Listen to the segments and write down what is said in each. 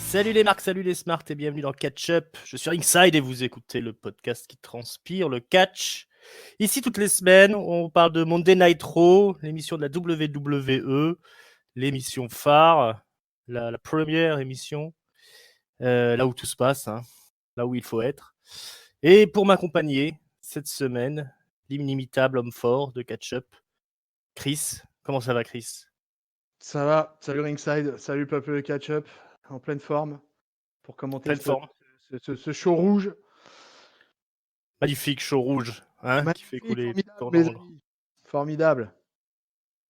Salut les marques, salut les smarts et bienvenue dans Catch Up. Je suis Ringside et vous écoutez le podcast qui transpire le catch. Ici toutes les semaines, on parle de Monday Night Raw, l'émission de la WWE, l'émission phare, la première émission, là où tout se passe, hein, là où il faut être. Et pour m'accompagner cette semaine, l'inimitable homme fort de Catch Up, Chris. Comment ça va, Chris? Ça va, salut Ringside, salut peuple de catch-up, en pleine forme pour commenter Pleine forme. ce show rouge. Magnifique show rouge, hein, qui fait Magnifique, couler tout formidable en mes encre. amis, formidable.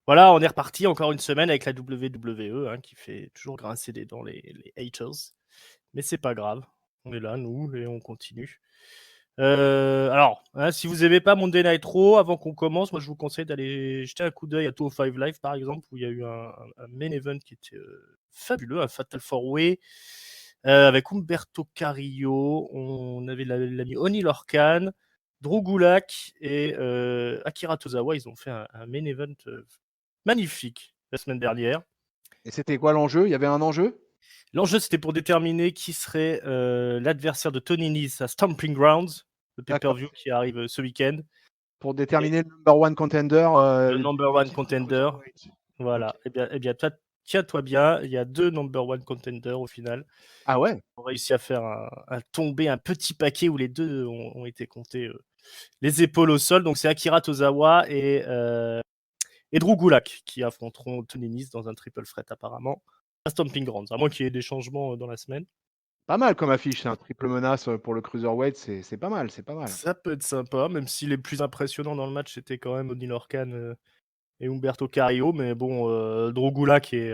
Voilà, on est reparti encore une semaine avec la WWE, hein, qui fait toujours grincer des dents les haters. Mais c'est pas grave, on est là, nous, et on continue. Alors, hein, si vous aimez pas Monday Night Raw, avant qu'on commence, moi je vous conseille d'aller jeter un coup d'œil à 205 Live, par exemple, où il y a eu un main event qui était fabuleux, un Fatal 4-Way, avec Humberto Carrillo, on avait l'ami Oni Lorcan, Drew Gulak et Akira Tozawa. Ils ont fait un main event magnifique la semaine dernière. Et c'était quoi l'enjeu? Il y avait un enjeu? L'enjeu, c'était pour déterminer qui serait l'adversaire de Tony Nese à Stomping Grounds, le D'accord. pay-per-view qui arrive ce week-end. Pour Et déterminer le number one contender le number du one titre contender, Cruiserweight. voilà. Ok. Eh bien, tiens-toi bien, il y a 2 number one contenders au final. Ah ouais? On a réussi à faire tomber un petit paquet où les deux ont été comptés les épaules au sol. Donc c'est Akira Tozawa et Drew Gulak qui affronteront Tony Nese dans un triple threat apparemment à Stomping Grounds, à moins qu'il y ait des changements dans la semaine. Pas mal comme affiche, c'est un triple menace pour le Cruiserweight, c'est pas mal, c'est pas mal. Ça peut être sympa, même si les plus impressionnants dans le match c'était quand même Oni Lorcan et Humberto Carrillo, mais bon, Drew Gulak et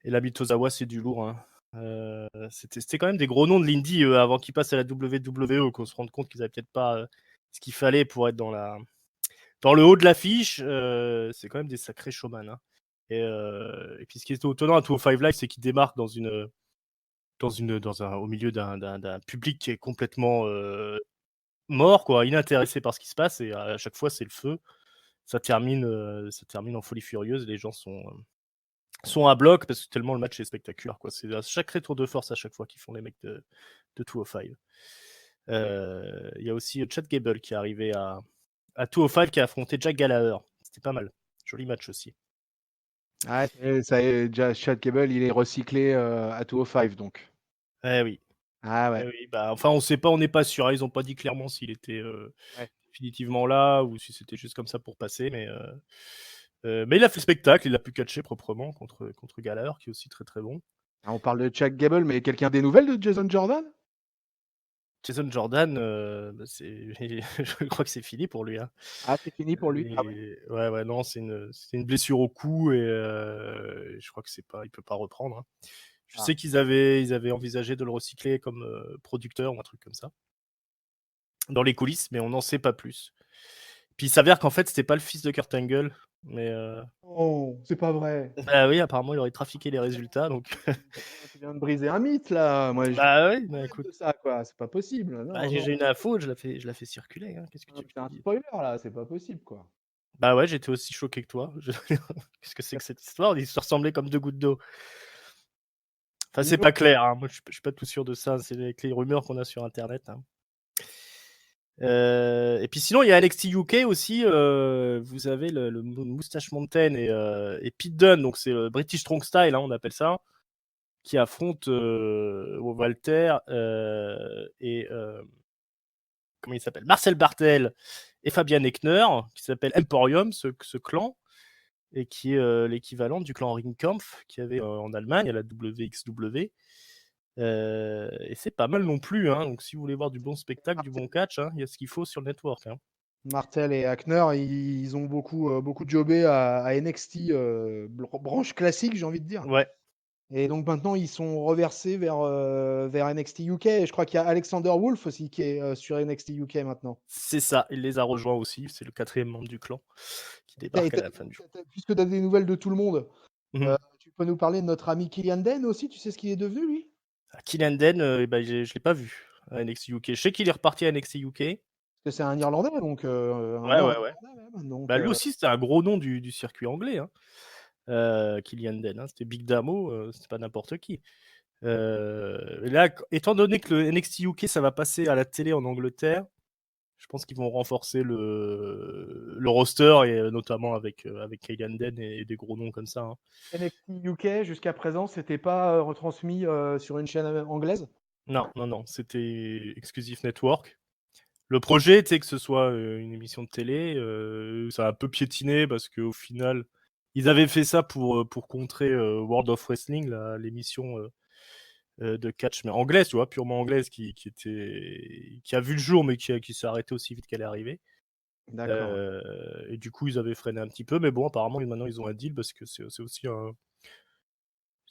l'ami Tozawa c'est du lourd, hein. C'était quand même des gros noms de l'indie avant qu'ils passent à la WWE, qu'on se rende compte qu'ils avaient peut-être pas ce qu'il fallait pour être dans le haut de l'affiche. C'est quand même des sacrés showman, hein. Et puis ce qui est étonnant à 205 Live, c'est qu'ils démarquent au milieu d'un public qui est complètement mort, quoi, inintéressé par ce qui se passe, et à chaque fois c'est le feu. Ça termine en folie furieuse. Les gens sont à bloc parce que tellement le match est spectaculaire, quoi. C'est à chaque retour de force à chaque fois qu'ils font les mecs de 205. Il y a aussi Chad Gable qui est arrivé à 205, qui a affronté Jack Gallagher. C'était pas mal. Joli match aussi. Ah, ça y est, déjà, Chad Gable, il est recyclé à 205 donc. Eh oui. Ah Eh ouais. oui. Bah, enfin, on sait pas, on n'est pas sûr, hein. Ils ont pas dit clairement s'il était Ouais. définitivement là ou si c'était juste comme ça pour passer, mais il a fait le spectacle, il a pu catcher proprement contre Gallagher, qui est aussi très très bon. Ah, on parle de Chad Gable, mais quelqu'un des nouvelles de Jason Jordan? Jason Jordan, je crois que c'est fini pour lui, hein. Ah, c'est fini pour lui? Ah ouais? Ouais, non, c'est une blessure au cou, et je crois que il peut pas reprendre, hein. Je Ah. sais qu'ils avaient envisagé de le recycler comme producteur ou un truc comme ça, dans les coulisses, mais on n'en sait pas plus. Puis il s'avère qu'en fait, c'était pas le fils de Kurt Angle, mais Oh, c'est pas vrai. bah oui, apparemment, il aurait trafiqué les résultats, donc Tu viens de briser un mythe là. Moi, je bah oui, bah rêve écoute, de ça quoi, c'est pas possible. bah, Non, j'ai non. une info, je la fais circuler, hein. Qu'est-ce que tu veux que C'est je un te dise? spoiler là, c'est pas possible quoi. Bah ouais, j'étais aussi choqué que toi. Qu'est-ce que c'est que cette histoire? Ils se ressemblaient comme 2 gouttes d'eau. Enfin, c'est pas clair, hein. Moi, je suis pas tout sûr de ça. C'est avec les rumeurs qu'on a sur internet, hein. Et puis sinon, il y a NXT UK aussi. Vous avez le Moustache Mountain et Pete Dunne, donc c'est le British Strong Style, hein, on appelle ça, qui affrontent Walter et comment il s'appelle? Marcel Barthel et Fabian Eckner, qui s'appelle Emporium, ce clan, et qui est l'équivalent du clan Ringkampf qu'il y avait en Allemagne à la WXW. Et c'est pas mal non plus, hein. Donc si vous voulez voir du bon spectacle, du bon catch, hein, il y a ce qu'il faut sur le network, hein. Martel et Hackner, ils ont beaucoup jobé à NXT branche classique, j'ai envie de dire. Ouais, Et donc maintenant, ils sont reversés vers NXT UK. Et je crois qu'il y a Alexander Wolf aussi qui est sur NXT UK maintenant. c'est ça. Il les a rejoints aussi. C'est le 4e membre du clan qui Et débarque à la fin du jour. puisque tu as des nouvelles de tout le monde, Mhm. tu peux nous parler de notre ami Killian Den aussi. Tu sais ce qu'il est devenu lui? Killian Den, eh ben, je l'ai pas vu à NXT UK. Je sais qu'il est reparti à NXT UK. Parce que c'est un Irlandais, donc un Ouais, Nord ouais, ouais. Irlandais même. Donc, Bah, lui aussi, c'était un gros nom du circuit anglais, hein. Killian Den, hein. C'était Big Damo, c'était pas n'importe qui. Là, étant donné que le NXT UK, ça va passer à la télé en Angleterre, je pense qu'ils vont renforcer le roster, et notamment avec Killian Dane et des gros noms comme ça. Hein. NXT UK, jusqu'à présent, c'était pas retransmis sur une chaîne anglaise? Non, non, non, c'était Exclusive Network. Le projet était que ce soit une émission de télé. Ça a un peu piétiné parce qu'au final, ils avaient fait ça pour contrer World of Wrestling, l'émission de catch, mais anglaise, tu vois, purement anglaise, qui a vu le jour, mais qui s'est arrêtée aussi vite qu'elle est arrivée. D'accord. Et du coup, ils avaient freiné un petit peu, mais bon, apparemment, maintenant, ils ont un deal parce que c'est aussi un.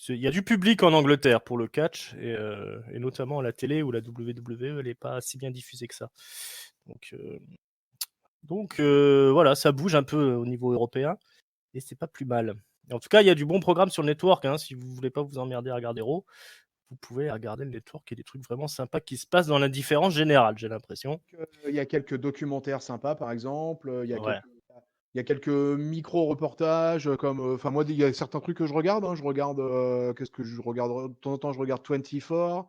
Il y a du public en Angleterre pour le catch, et notamment à la télé où la WWE, elle n'est pas si bien diffusée que ça. Donc voilà, ça bouge un peu au niveau européen, et c'est pas plus mal. Et en tout cas, il y a du bon programme sur le network. Hein, si vous voulez pas vous emmerder à regarder Raw, vous pouvez regarder le network. Il y a des trucs vraiment sympas qui se passent dans l'indifférence générale, j'ai l'impression. Il y a quelques documentaires sympas, par exemple. Ouais. Il y a quelques micro-reportages, comme. Enfin, moi, il y a certains trucs que je regarde. Hein. Je regarde. Qu'est-ce que je regarde? De temps en temps, je regarde 24. De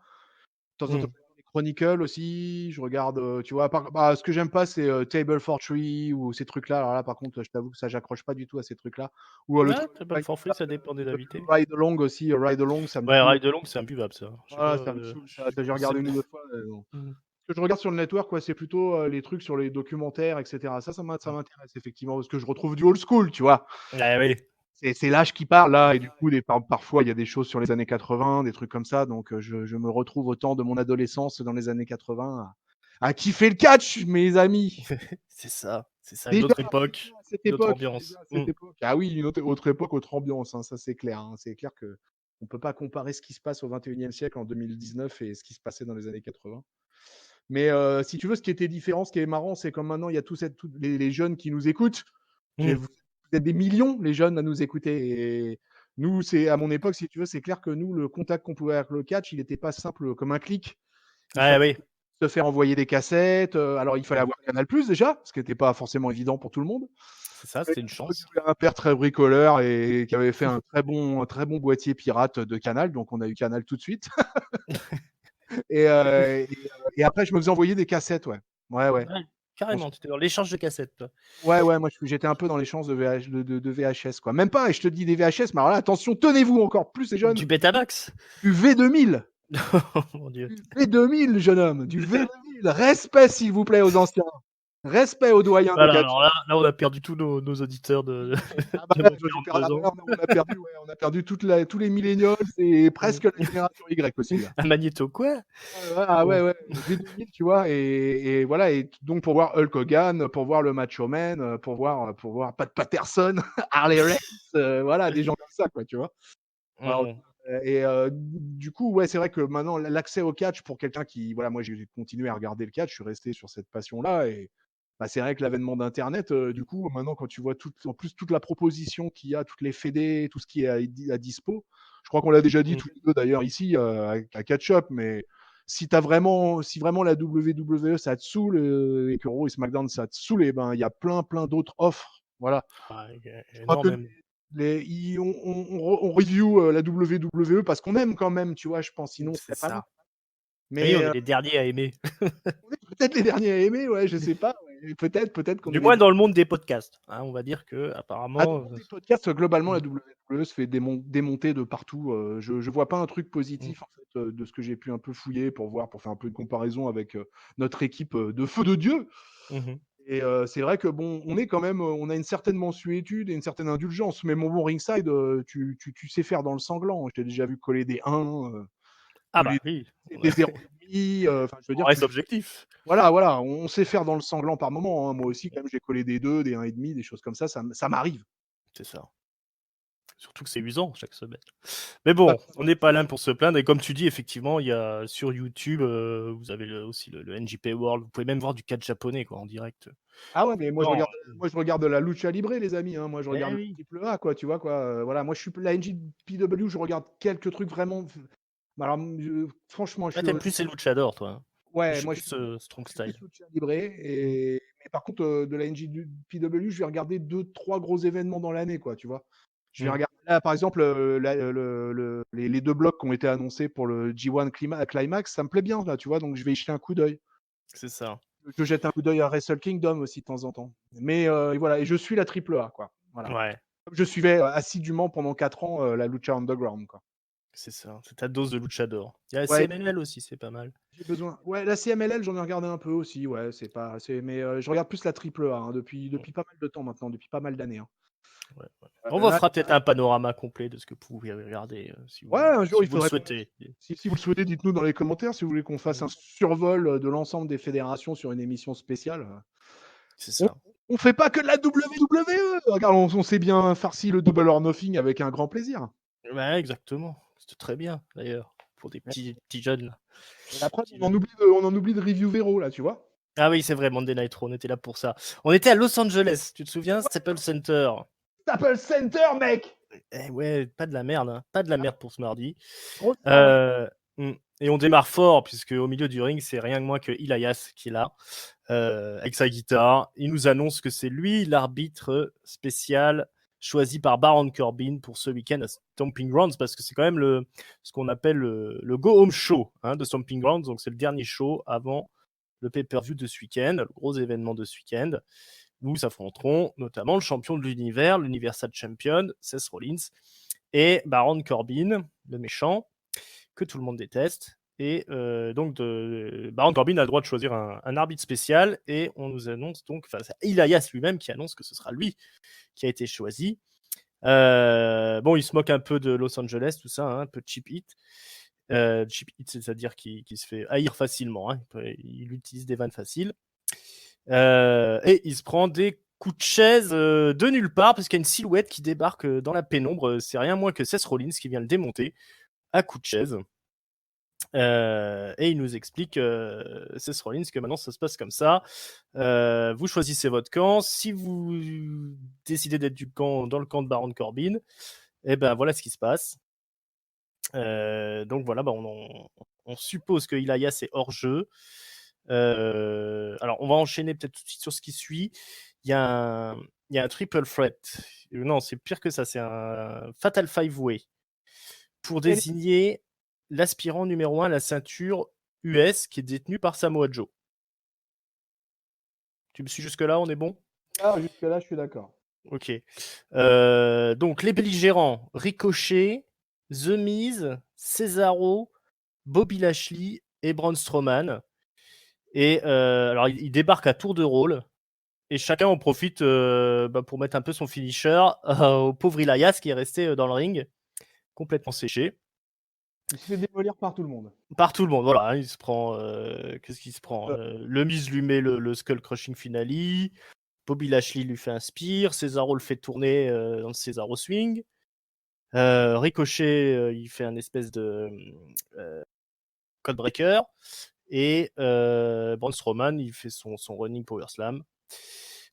temps en temps, Mm. je regarde les Chronicle aussi. Je regarde. Tu vois, ce que j'aime pas, c'est Table for Three ou ces trucs-là. Alors là, par contre, je t'avoue que ça, j'accroche pas du tout à ces trucs-là. Ou le Ouais, truc. Table for Free, ça dépend des invités. Ride Along aussi. Ride Along, ça me Ouais, saoule. Ride Along, c'est imbuvable ça. Je sais pas. Voilà, ça me saoule. Ça, j'ai C'est regardé une ou deux fois. Non. Mm. Ce que je regarde sur le network, c'est plutôt les trucs sur les documentaires, etc. Ça m'intéresse effectivement, parce que je retrouve du old school, tu vois. Ouais, oui. C'est l'âge qui parle là, et du coup, parfois, il y a des choses sur les années 80, des trucs comme ça. Donc, je me retrouve au temps de mon adolescence dans les années 80 à kiffer le catch, mes amis. C'est ça, une Déjà, autre époque, à cette une autre époque, déjà ambiance. à cette époque. Ah oui, une autre époque, autre ambiance, hein, ça c'est clair. Hein. C'est clair que on peut pas comparer ce qui se passe au 21e siècle en 2019 et ce qui se passait dans les années 80. Mais si tu veux, ce qui était différent, ce qui est marrant, c'est comme maintenant, il y a tous les jeunes qui nous écoutent. Mm. Vous êtes des millions, les jeunes, à nous écouter. Et nous, c'est à mon époque, si tu veux, c'est clair que nous, le contact qu'on pouvait avec le catch, il n'était pas simple comme un clic. Il Ouais, fallait oui. se faire envoyer des cassettes. Alors, il fallait Mm. avoir Canal+, déjà, ce qui n'était pas forcément évident pour tout le monde. C'est ça, c'était une chance. Un père très bricoleur et qui avait fait un très bon boîtier pirate de Canal, donc on a eu Canal tout de suite. Et après, je me faisais envoyer des cassettes, ouais. Ouais, ouais. Ouais, On carrément, tu étais dans l'échange de cassettes, toi. Ouais, ouais, moi j'étais un peu dans les chances de, de VHS, quoi. Même pas, et je te dis des VHS, mais alors là, attention, tenez-vous encore plus, les jeunes, Du Betamax. du V2000. Oh mon Dieu. Du V2000, jeune homme, du V2000. Respect, s'il vous plaît, aux anciens. Respect aux doyens de Voilà, catch. alors là, on a perdu tous nos auditeurs Ah bah de là, moins de j'ai perdu, 42 ans. on a perdu tous les millénials et Mm. presque la génération Y aussi, là. Un magnéto, quoi? Ah Bon. ouais, ouais, V2000, tu vois, et voilà, et donc pour voir Hulk Hogan, pour voir le Macho Man, pour voir Pat Patterson, Harley Race, voilà, des gens comme ça, quoi, tu vois. Alors, Mm. et du coup, ouais, c'est vrai que maintenant, l'accès au catch pour quelqu'un qui, voilà, moi j'ai continué à regarder le catch, je suis resté sur cette passion-là, et bah, c'est vrai que l'avènement d'Internet, du coup, maintenant, quand tu vois en plus toute la proposition qu'il y a, toutes les fédés, tout ce qui est à dispo, je crois qu'on l'a déjà dit Mm. tous les deux d'ailleurs ici à Catch Up, mais si vraiment la WWE ça te saoule et que Raw et SmackDown ça te saoule, et ben il y a plein d'autres offres. Voilà. Ouais, Je crois que énormément. on review la WWE parce qu'on aime quand même, tu vois, je pense, sinon on C'est serait pas là. ça. Oui, Mais on est les derniers à aimer. on est peut-être les derniers à aimer, ouais, je sais pas. Ouais. Peut-être qu'on Du est les moins derniers. dans le monde des podcasts. Hein, on va dire que Ah, dans le apparemment. monde des podcasts, globalement, la Mm. WWE se fait démonter de partout. Je vois pas un truc Mm. positif en fait, de ce que j'ai pu un peu fouiller pour faire un peu de comparaison avec notre équipe de feu de Dieu. Mhm. Et c'est vrai que bon, on est quand même, on a une certaine mensuétude et une certaine indulgence. Mais mon bon ringside, tu sais faire dans le sanglant. Je t'ai déjà vu coller des 1, Ah coller bah oui, des 0,5. Enfin, je veux on dire, reste objectif. voilà, on sait faire dans le sanglant par moment. Hein. Moi aussi, quand même, j'ai collé des 2, des 1,5, des choses comme ça m'arrive. C'est ça. Surtout que c'est usant chaque semaine. Mais Bah, bon, on n'est pas là pour se plaindre. Et comme tu dis, effectivement, il y a sur YouTube, vous avez aussi le NJP World. Vous pouvez même voir du catch japonais quoi, en direct. ah ouais, mais Non. moi je regarde la lucha libre, les amis. Hein. Moi je Eh regarde le oui. triple A, quoi. Tu vois quoi. Voilà, moi je suis la NJPW, je regarde quelques trucs vraiment. Alors, franchement, je Ah, suis. t'aimes plus les luchadors, toi. Hein. Je Ouais, suis moi plus strong je suis plus style. lucha libre. Mm. Mais par contre, de la NJPW, je vais regarder 2, 3 gros événements dans l'année, quoi. Tu vois. Je vais Mm. regarder Là, par exemple, les 2 blocs qui ont été annoncés pour le G1 Climax, ça me plaît bien là, tu vois? Donc je vais y jeter un coup d'œil. C'est ça. Je jette un coup d'œil à Wrestle Kingdom aussi de temps en temps. Mais et voilà, et je suis la triple A, quoi. Voilà. Ouais, Comme je suivais, assidûment pendant 4 ans, la Lucha Underground, quoi. c'est ça. C'est ta dose de luchador. Il y a Ouais, CMLL aussi, c'est pas mal. j'ai besoin ouais, la CMLL, j'en ai regardé un peu aussi, ouais, mais je regarde plus la triple A, hein, depuis pas mal de temps maintenant, depuis pas mal d'années, hein. Ouais, ouais. On vous Là fera peut-être un panorama complet de ce que vous pouvez regarder ouais, un jour, si il vous le faudrait souhaitez. si vous le souhaitez, dites-nous dans les commentaires si vous voulez qu'on fasse un survol, de l'ensemble des fédérations sur une émission spéciale. C'est On ça. on fait pas que de la WWE! Regarde, on s'est bien farci le Double or Nothing avec un grand plaisir. Ouais, exactement. C'était très bien d'ailleurs pour des petits jeunes là. Et la preuve, Petits on jeunes. en oublie de review Vero là, tu vois? Ah oui, c'est vrai, Monday Night Raw, on était là pour ça. On était à Los Angeles, tu te souviens? Staples Center. Staples Center, mec! Eh ouais, pas de la merde, hein. Pas de la merde pour ce mardi. Grosse salle, hein. Euh, Et on démarre fort, puisque au milieu du ring, c'est rien de moins que Elias qui est là, avec sa guitare. Il nous annonce que c'est lui l'arbitre spécial choisi par Baron Corbin pour ce week-end à Stomping Grounds, parce que c'est quand même ce qu'on appelle le Go Home Show, hein, de Stomping Grounds. Donc c'est le dernier show avant le pay-per-view de ce week-end, le gros événement de ce week-end. Nous s'affronterons notamment le champion de l'univers, l'Universal Champion, Seth Rollins, et Baron Corbin, le méchant, que tout le monde déteste. Et Baron Corbin a le droit de choisir un arbitre spécial, et on nous annonce donc, enfin, c'est Elias lui-même qui annonce que ce sera lui qui a été choisi. Bon, il se moque un peu de Los Angeles, tout ça, hein, un peu cheap hit. Cheap hit, c'est-à-dire qu'il se fait haïr facilement, hein. Il utilise des vannes faciles. Et il se prend des coups de chaise de nulle part, parce qu'il y a une silhouette qui débarque dans la pénombre. C'est rien moins que Seth Rollins qui vient le démonter à coups de chaise. Et il nous explique, Seth Rollins, que maintenant ça se passe comme ça. Vous choisissez votre camp. Si vous décidez d'être dans le camp de Baron Corbin, et ben voilà ce qui se passe. Donc voilà, on suppose que Elias est hors jeu. Alors on va enchaîner peut-être tout de suite sur ce qui suit. Il y a un triple threat. Non, c'est pire que ça, c'est un Fatal Five-Way pour désigner l'aspirant numéro 1 à la ceinture US qui est détenue par Samoa Joe. Tu me suis jusque-là, on est bon? Ah, jusque-là, je suis d'accord. Ok. Donc les belligérants, Ricochet, The Miz, Cesaro, Bobby Lashley et Braun Strowman. Et alors ils débarquent à tour de rôle. Et chacun en profite pour mettre un peu son finisher au pauvre Elias qui est resté dans le ring, complètement séché. Il se fait démolir par tout le monde. Par tout le monde, voilà. Il se prend. Qu'est-ce qu'il se prend? Euh. Le Miz lui met le Skull Crushing Finale. Bobby Lashley lui fait un spear. Cesaro le fait tourner dans le Cesaro Swing. Ricochet, il fait un espèce de Codebreaker. Et Braun Strowman, il fait son Running Power Slam.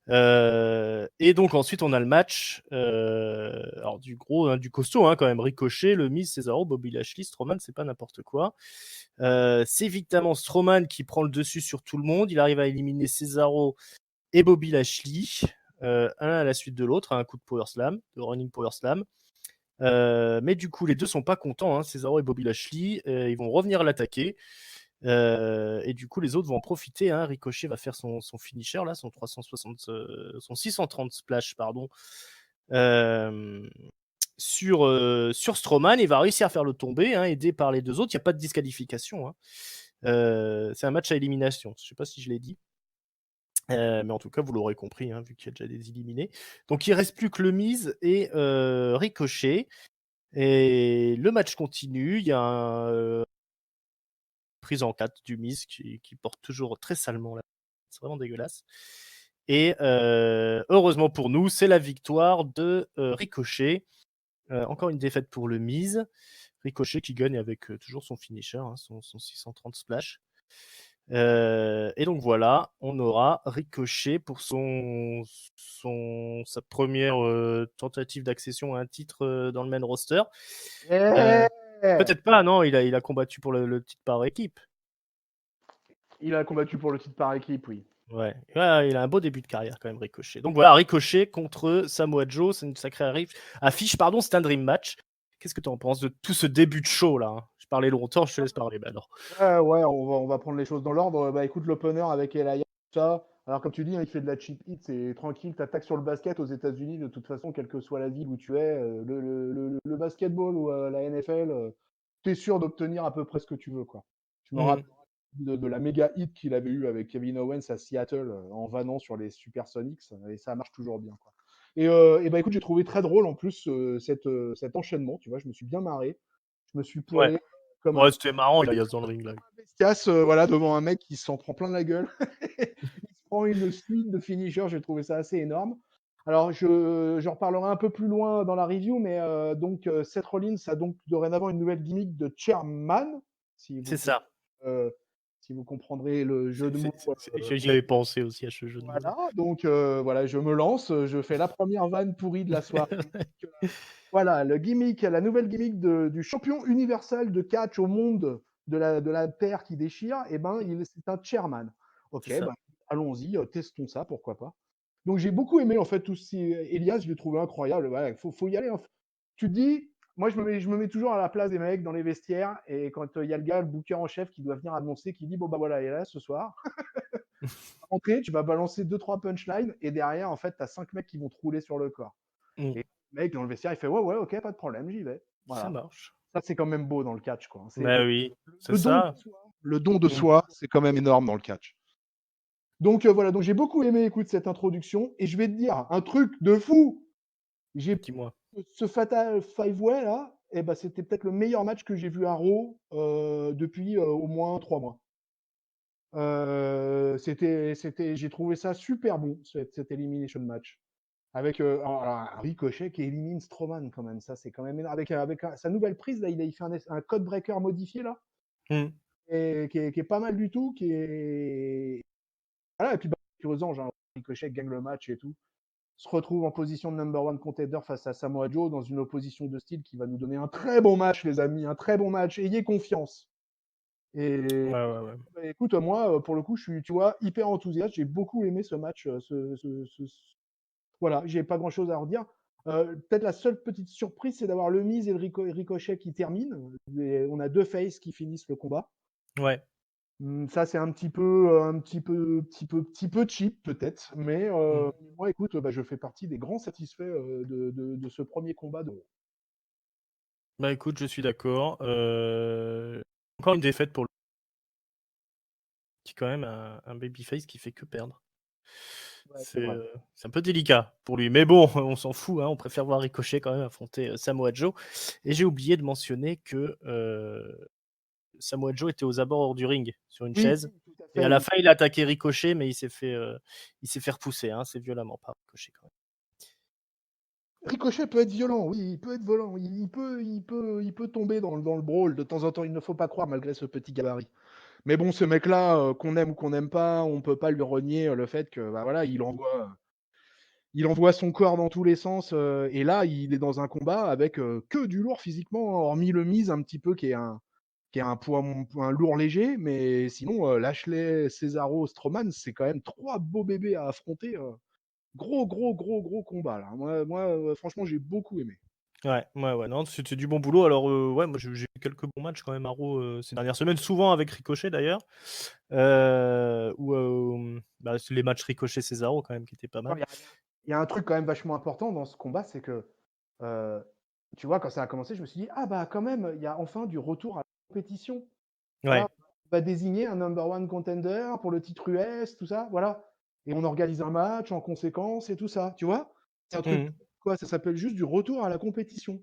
Et donc ensuite on a le match alors du gros, hein, du costaud, hein, quand même. Ricochet, le Miz, Cesaro, Bobby Lashley, Strowman, c'est pas n'importe quoi. C'est évidemment Strowman qui prend le dessus sur tout le monde. Il arrive à éliminer Cesaro et Bobby Lashley, un à la suite de l'autre, un coup de Power Slam, de Running Power Slam. Mais du coup les deux sont pas contents, hein, Cesaro et Bobby Lashley. Ils vont revenir l'attaquer. Et du coup, les autres vont en profiter, hein. Ricochet va faire son finisher, là, son 360, son 630 splash, pardon, sur Strowman. Il va réussir à faire le tomber, hein, aidé par les deux autres. Il n'y a pas de disqualification, hein. C'est un match à élimination. Je ne sais pas si je l'ai dit. Mais en tout cas, vous l'aurez compris, hein, vu qu'il y a déjà des éliminés. Donc, il ne reste plus que le Miz et Ricochet. Et le match continue. Il y a prise en 4 du Miz qui porte toujours très salement là. C'est vraiment dégueulasse. Et heureusement pour nous, c'est la victoire de Ricochet. Encore une défaite pour le Miz. Ricochet qui gagne avec toujours son finisher, hein, son 630 splash. Et donc voilà, on aura Ricochet pour sa première tentative d'accession à un titre dans le main roster. Peut-être pas, non, il a combattu pour le titre par équipe. Il a combattu pour le titre par équipe, oui. Ouais. Ouais, il a un beau début de carrière quand même, Ricochet. Donc voilà, Ricochet contre Samoa Joe, c'est une sacrée affiche. Pardon, c'est un dream match. Qu'est-ce que tu en penses de tout ce début de show là, hein? Je parlais longtemps, je te laisse parler. Bah alors. Ouais, on va prendre les choses dans l'ordre. Bah écoute, l'opener avec Elia, tout ça. Alors comme tu dis, hein, il fait de la cheap hit, c'est tranquille, t'attaques sur le basket aux États-Unis, de toute façon, quelle que soit la ville où tu es, le basketball ou la NFL, t'es sûr d'obtenir à peu près ce que tu veux, quoi. Je me Mhm. rappelle de la méga hit qu'il avait eu avec Kevin Owens à Seattle en vannant sur les Supersonics, et ça marche toujours bien, quoi. Et bah écoute, j'ai trouvé très drôle en plus cet enchaînement, tu vois, je me suis bien marré, je me suis Ouais. poilé comme un Ouais, c'était marrant, il y a dans le ring là. bestiasse, voilà, devant un mec qui s'en prend plein la gueule. Il se prend une suite de finishers, j'ai trouvé ça assez énorme. Alors, j'en reparlerai un peu plus loin dans la review, mais donc Seth Rollins a donc dorénavant une nouvelle gimmick de chairman, si C'est vous, ça. euh, si vous comprendrez le jeu de mots. J'y avais pensé aussi à ce jeu de mots là. Voilà, donc voilà, je me lance, je fais la première vanne pourrie de la soirée. Voilà, le gimmick, la nouvelle gimmick du champion universel de catch au monde de la paire qui déchire, et ben c'est un chairman. Ok, C'est ben, ça. allons-y, testons ça, pourquoi pas. Donc j'ai beaucoup aimé en fait tout ce Elias, je l'ai trouvé incroyable. Voilà, faut y aller. Tu te dis, moi je me mets toujours à la place des mecs dans les vestiaires, et quand il y a le gars, le booker en chef qui doit venir annoncer, qui dit bon bah voilà, Elias ce soir, rentrer, tu vas balancer deux trois punchlines, et derrière en fait t'as 5 mecs qui vont te rouler sur le corps. Mm. Et le mec dans le vestiaire, il fait ouais, ouais, ok, pas de problème, j'y vais. Ça Voilà. marche. Ça, c'est quand même beau dans le catch, quoi. C'est Bah oui, c'est le don de ça. soi. Le don de Mm. soi, c'est quand même énorme dans le catch. Donc voilà, donc j'ai beaucoup aimé, écoute, cette introduction. Et je vais te dire un truc de fou. J'ai Dis-moi. ce Fatal Five Way là, eh ben, c'était peut-être le meilleur match que j'ai vu à Raw depuis au moins 3 mois. J'ai trouvé ça super bon, cet Elimination Match. Avec un Ricochet qui élimine Strowman quand même, ça c'est quand même énorme. Avec sa nouvelle prise, là, il fait un code breaker modifié là, Mm. et qui est pas mal du tout, qui est. Voilà, et puis bah, aux anges, hein, Ricochet gagne le match et tout. Se retrouve en position de number one contender face à Samoa Joe dans une opposition de style qui va nous donner un très bon match, les amis, un très bon match. Ayez confiance. Et Ouais, ouais, ouais. bah, écoute, moi, pour le coup, je suis, tu vois, hyper enthousiaste. J'ai beaucoup aimé ce match, voilà, j'ai pas grand chose à redire. Peut-être la seule petite surprise, c'est d'avoir le Miz et le Ricochet qui terminent. On a deux faces qui finissent le combat. Ouais. Ça, c'est un petit peu cheap peut-être, mais Mm. moi, écoute, bah, je fais partie des grands satisfaits de ce premier combat de. Bah écoute, je suis d'accord. Encore une défaite pour le qui est quand même un babyface qui fait que perdre. Ouais, c'est vrai. C'est un peu délicat pour lui. Mais bon, on s'en fout, hein, on préfère voir Ricochet quand même affronter Samoa Joe. Et j'ai oublié de mentionner que Samoa Joe était aux abords du ring sur une Oui, chaise. tout à Et à fait. la fin, il a attaqué Ricochet, mais il s'est fait repousser, hein, c'est violemment par Ricochet quand Ricochet peut être violent, oui, il peut être violent, il peut tomber dans le brawl de temps en temps. Il ne faut pas croire malgré ce petit gabarit. Mais bon, ce mec-là, qu'on aime ou qu'on n'aime pas, on peut pas lui renier le fait que, bah voilà, il envoie son corps dans tous les sens. Et là, il est dans un combat avec que du lourd physiquement, hormis le Miz un petit peu qui est un poids, un lourd léger. Mais sinon, Lashley, Cesaro, Strowman, c'est quand même trois beaux bébés à affronter. Gros, gros, gros, gros combat là. Moi, franchement, j'ai beaucoup aimé. même. Ouais, ouais, ouais, non, c'était du bon boulot. Alors, ouais, moi j'ai eu quelques bons matchs quand même à Raw ces dernières semaines, souvent avec Ricochet d'ailleurs. Bah, c'est les matchs Ricochet-Cesaro quand même qui étaient pas Non, mal. il y a un truc quand même vachement important dans ce combat, c'est que, euh, tu vois, quand ça a commencé, je me suis dit, ah bah quand même, il y a enfin du retour à la compétition. Voilà, Ouais. on va désigner un number one contender pour le titre US, tout ça, voilà. Et on organise un match en conséquence et tout ça, tu vois. C'est un truc, Mhm. quoi, ça s'appelle juste du retour à la compétition.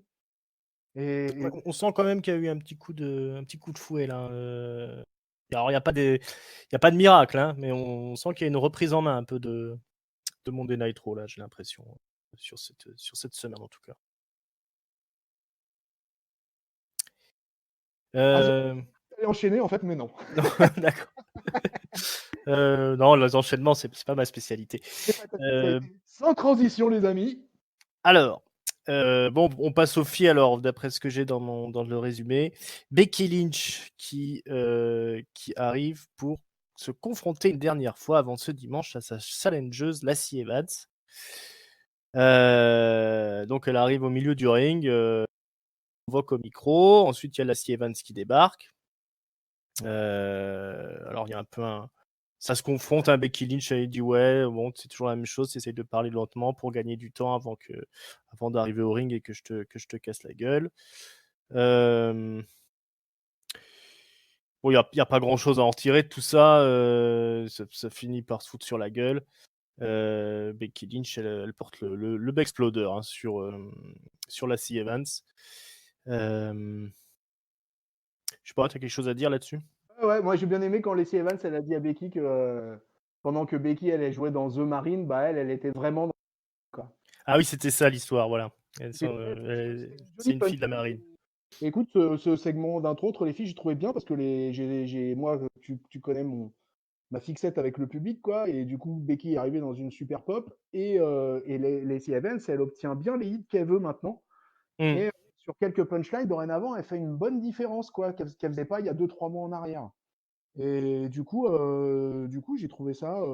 Et Ouais, on sent quand même qu'il y a eu un petit coup de fouet là. Alors, il y a pas de miracle, hein, mais on sent qu'il y a une reprise en main un peu de Monday Night Raw là, j'ai l'impression, sur cette semaine en tout cas. ah, Euh, j'allais enchaîner en fait, mais non. Non, d'accord. Non, les enchaînements, c'est pas ma spécialité. C'est pas ta Euh, spécialité. Sans transition, les amis. alors, bon, on passe aux filles alors, d'après ce que j'ai dans le résumé. Becky Lynch qui arrive pour se confronter une dernière fois avant ce dimanche à sa challengeuse Lacey Evans. Donc elle arrive au milieu du ring, on convoque au micro. Ensuite, il y a Lacey Evans qui débarque. Alors il y a un peu ça se confronte, hein, Becky Lynch et dit ouais, bon, c'est toujours la même chose, tu essayes de parler lentement pour gagner du temps avant d'arriver au ring et que je te casse la gueule. Bon, il y a pas grand chose à en retirer de tout ça, ça finit par se foutre sur la gueule. Becky Lynch, elle porte le Bexploder, hein, sur Lacey Evans. Je sais pas, t'as quelque chose à dire là-dessus? Ouais, moi j'ai bien aimé quand Lacey Evans elle a dit à Becky que pendant que Becky elle jouait dans The Marine, bah elle était vraiment dans quoi. Ah oui, c'était ça l'histoire, voilà. C'était une C'est jolie une punch. fille de la marine. Écoute, ce segment d'intro entre les filles, j'ai trouvé bien parce que moi, tu connais ma fixette avec le public, quoi. Et du coup, Becky est arrivée dans une super pop et Lacey Evans, elle obtient bien les hits qu'elle veut maintenant. Mm. Et sur quelques punchlines, dorénavant, elle fait une bonne différence, quoi, qu'elle faisait pas il y a 2-3 mois en arrière. Et du coup, j'ai trouvé ça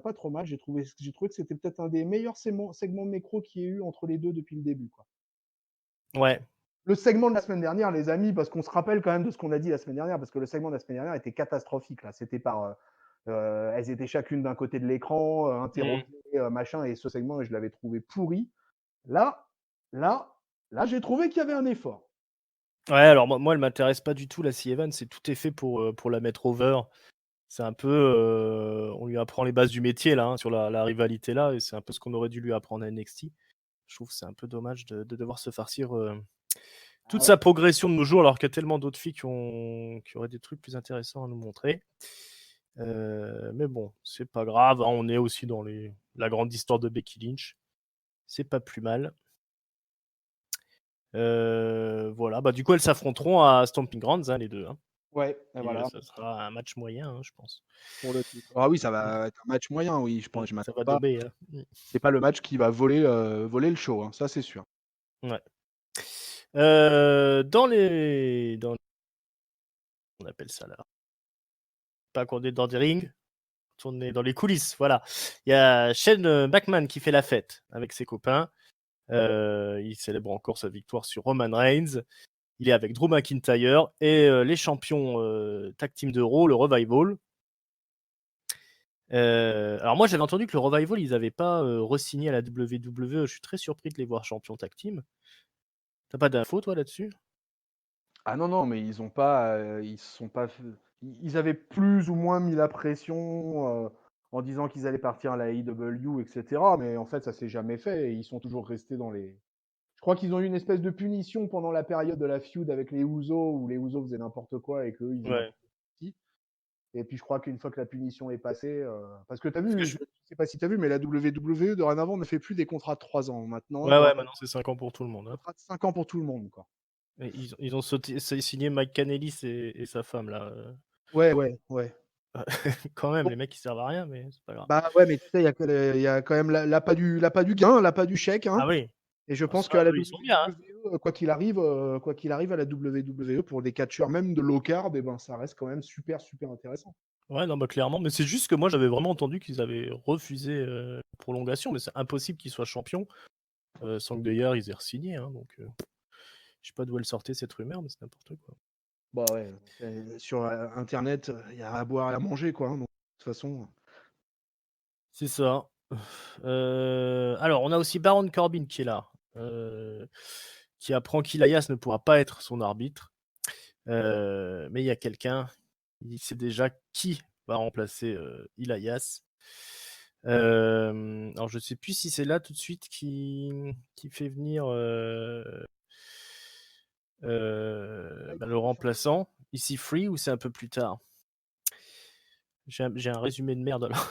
pas trop mal. J'ai trouvé que c'était peut-être un des meilleurs segments de mécro qu'il y ait eu entre les deux depuis le début, quoi. Ouais. Le segment de la semaine dernière, les amis, parce qu'on se rappelle quand même de ce qu'on a dit la semaine dernière, parce que le segment de la semaine dernière était catastrophique. Là, c'était elles étaient chacune d'un côté de l'écran, interrogées, machin, et ce segment, je l'avais trouvé pourri. Là, là, là, j'ai trouvé qu'il y avait un effort. Ouais, alors moi elle m'intéresse pas du tout, Lacey Evans, tout est fait pour la mettre over. C'est un peu, on lui apprend les bases du métier là, hein, sur la rivalité là, et c'est un peu ce qu'on aurait dû lui apprendre à NXT. Je trouve que c'est un peu dommage de devoir se farcir toute Ah sa progression de nos jours, alors qu'il y a tellement d'autres filles qui auraient des trucs plus intéressants à nous montrer. Mais bon, c'est pas grave, hein, on est aussi dans la grande histoire de Becky Lynch. C'est pas plus mal. Voilà, bah du coup elles s'affronteront à Stomping Grounds, hein, les deux. Hein. ouais, Et voilà, ça sera un match moyen, hein, je pense. pour le titre. Ah oui, ça va être un match moyen, oui, je pense. Je Ça m'attends va pas. dober. Hein. C'est pas le match qui va voler le show, hein, ça c'est sûr. Ouais. On appelle ça là. Pas qu'on est dans des rings, on est dans les coulisses. Voilà. Il y a Shane McMahon qui fait la fête avec ses copains. Il célèbre encore sa victoire sur Roman Reigns. Il est avec Drew McIntyre et les champions tag team de Raw, le Revival. Alors moi j'avais entendu que le Revival ils n'avaient pas re-signé à la WWE. Je suis très surpris de les voir champions tag team. T'as pas d'infos toi là-dessus? Ah non, non, mais ils sont pas, ils avaient plus ou moins mis la pression en disant qu'ils allaient partir à la AEW, etc. Mais en fait, ça s'est jamais fait et ils sont toujours restés dans les. Je crois qu'ils ont eu une espèce de punition pendant la période de la feud avec les Usos où les Usos faisaient n'importe quoi et qu'eux ils faisaient Ouais. n'importe quoi. Et puis je crois qu'une fois que la punition est passée, parce que tu as Parce que vu, je sais pas si tu as vu, mais la WWE dorénavant ne fait plus des contrats de 3 ans. Maintenant, Ouais, maintenant c'est 5 ans pour tout le monde. un Hein. contrat de 5 ans pour tout le monde, quoi. Et ils ont signé Mike Kanellis et sa femme là. Ouais, ouais, ouais. Quand même, les mecs ils servent à rien, mais c'est pas grave. Bah ouais, mais tu sais, il y a quand même l'appât du gain, l'appât du chèque, hein. Ah oui, Et je ah, pense ça, qu'à la eux, ils sont bien. Hein. WWE, quoi qu'il arrive à la WWE, pour des catcheurs, même de low card, eh ben, ça reste quand même super, super intéressant. Ouais, non, bah clairement, mais c'est juste que moi j'avais vraiment entendu qu'ils avaient refusé la prolongation, mais c'est impossible qu'ils soient champions sans que d'ailleurs ils aient re-signé. Hein, donc je sais pas d'où elle sortait cette rumeur, mais c'est n'importe quoi. Bah ouais, sur Internet, il y a à boire et à manger, quoi, hein, donc, de toute façon. C'est ça. Alors, on a aussi Baron Corbin qui est là, qui apprend qu'Ilias ne pourra pas être son arbitre. Mais il y a quelqu'un, il sait déjà qui va remplacer Elias. Alors, je sais plus si c'est là tout de suite qui fait venir le remplaçant, ici Free, ou c'est un peu plus tard. J'ai un résumé de merde alors.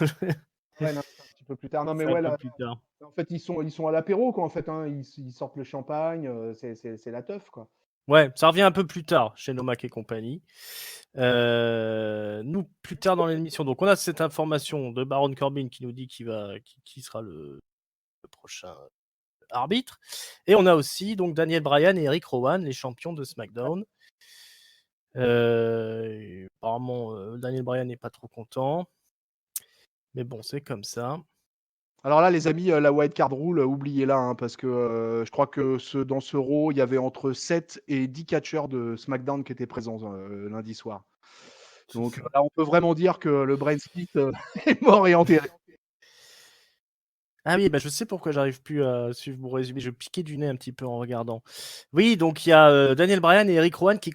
Ouais, non, c'est un petit peu plus tard. Non, mais C'est un ouais, peu là, plus tard. en fait, ils sont à l'apéro, quoi, en fait, hein. Ils sortent le champagne, c'est la teuf, quoi. Ouais, ça revient un peu plus tard chez Nomak et compagnie. Nous, plus tard dans l'émission, donc on a cette information de Baron Corbin qui nous dit qui sera le prochain arbitre. Et on a aussi donc Daniel Bryan et Eric Rowan, les champions de SmackDown. Apparemment, Daniel Bryan n'est pas trop content. Mais bon, c'est comme ça. Alors là, les amis, la wild card rule, oubliez-la, hein, parce que je crois que dans ce Raw, il y avait entre 7 et 10 catcheurs de SmackDown qui étaient présents lundi soir. C'est Donc ça. là, on peut vraiment dire que le brain split est mort et enterré. Ah oui, bah je sais pourquoi j'arrive plus à suivre mon résumé. Je piquais du nez un petit peu en regardant. Oui, donc il y a Daniel Bryan et Eric Rowan qui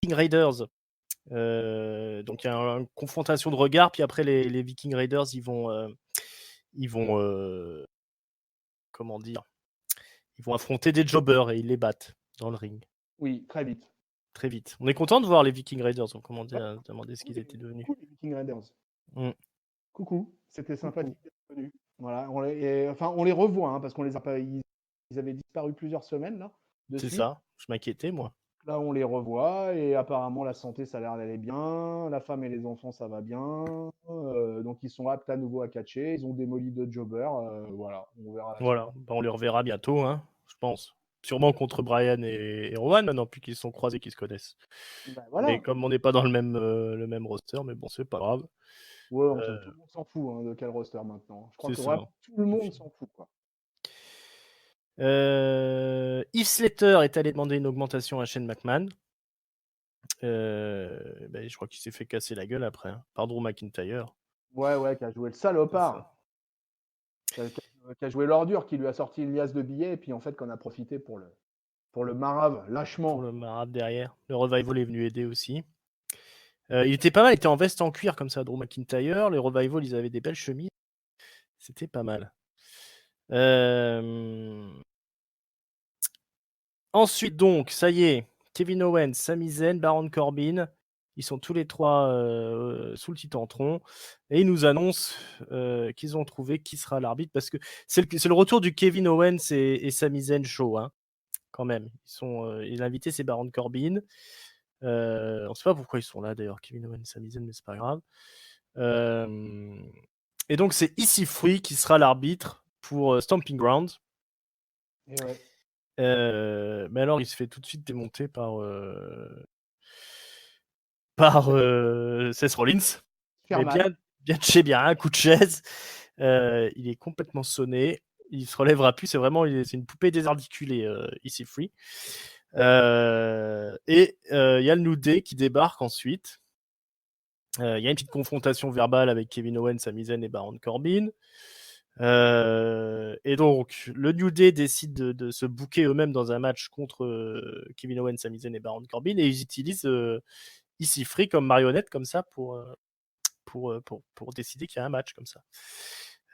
Viking Raiders. Donc il y a une confrontation de regard, puis après les Viking Raiders, ils vont comment dire, ils vont affronter des jobbers et ils les battent dans le ring Oui, très vite. très vite. On est content de voir les Viking Raiders. On commençait Ouais, à se demander ce qu'ils étaient devenus. coucou les Viking Raiders. Mm. Coucou, c'était Coucou. sympathique d'être venu. Voilà, enfin, on les revoit, hein, parce qu'on les a pas, ils avaient disparu plusieurs semaines là, de C'est suite. ça. Je m'inquiétais moi. Là, on les revoit et apparemment la santé, ça a l'air d'aller bien. La femme et les enfants, ça va bien. Donc ils sont aptes à nouveau à catcher. Ils ont démoli deux jobbers. Voilà, on verra la suite. Voilà. Bah, on les reverra bientôt, hein, je pense. Sûrement contre Bryan et Rowan maintenant, puis qu'ils se sont croisés, qu'ils se connaissent. Ben Mais voilà. comme on n'est pas dans le même roster, mais bon, c'est pas grave. Ouais, Euh, tout le monde s'en fout, hein, de quel roster maintenant. Je crois c'est que ça. vraiment tout le monde s'en fout, quoi. Heath Slater est allé demander une augmentation à Shane McMahon. Je crois qu'il s'est fait casser la gueule après, hein, par Drew McIntyre. Ouais, ouais, qui a joué le C'est ça. salopard. Qui a joué l'ordure, qui lui a sorti une liasse de billets, et puis en fait, qu'on a profité pour le marave, Pour lâchement. le marab derrière. Le Revival est venu aider aussi. Il était pas mal, il était en veste en cuir comme ça, Drew McIntyre. Les Revival, ils avaient des belles chemises. C'était pas mal. Ensuite, donc, ça y est, Kevin Owens, Sami Zayn, Baron Corbin, ils sont tous les trois sous le Titantron et ils nous annoncent qu'ils ont trouvé qui sera l'arbitre parce que c'est le retour du Kevin Owens et Sami Zayn show, hein, quand même. Et l'invité, c'est Baron Corbin. On ne sait pas pourquoi ils sont là d'ailleurs, Kevin Owens et Sami Zayn, mais c'est pas grave. Et donc, c'est EC3 qui sera l'arbitre pour Stomping Ground. Et ouais. Mais alors, il se fait tout de suite démonter par Seth Rollins. Faire Mais mal. bien de chez bien, un coup de chaise. Il est complètement sonné. Il se relèvera plus. C'est une poupée désarticulée, EC3. Et il y a le New Day qui débarque ensuite. Il y a une petite confrontation verbale avec Kevin Owens, Sami Zayn et Baron Corbin. Et donc, le New Day décide de se booker eux-mêmes dans un match contre Kevin Owens, Sami Zayn et Baron Corbin, et ils utilisent EC3 comme marionnette comme ça pour décider qu'il y a un match comme ça.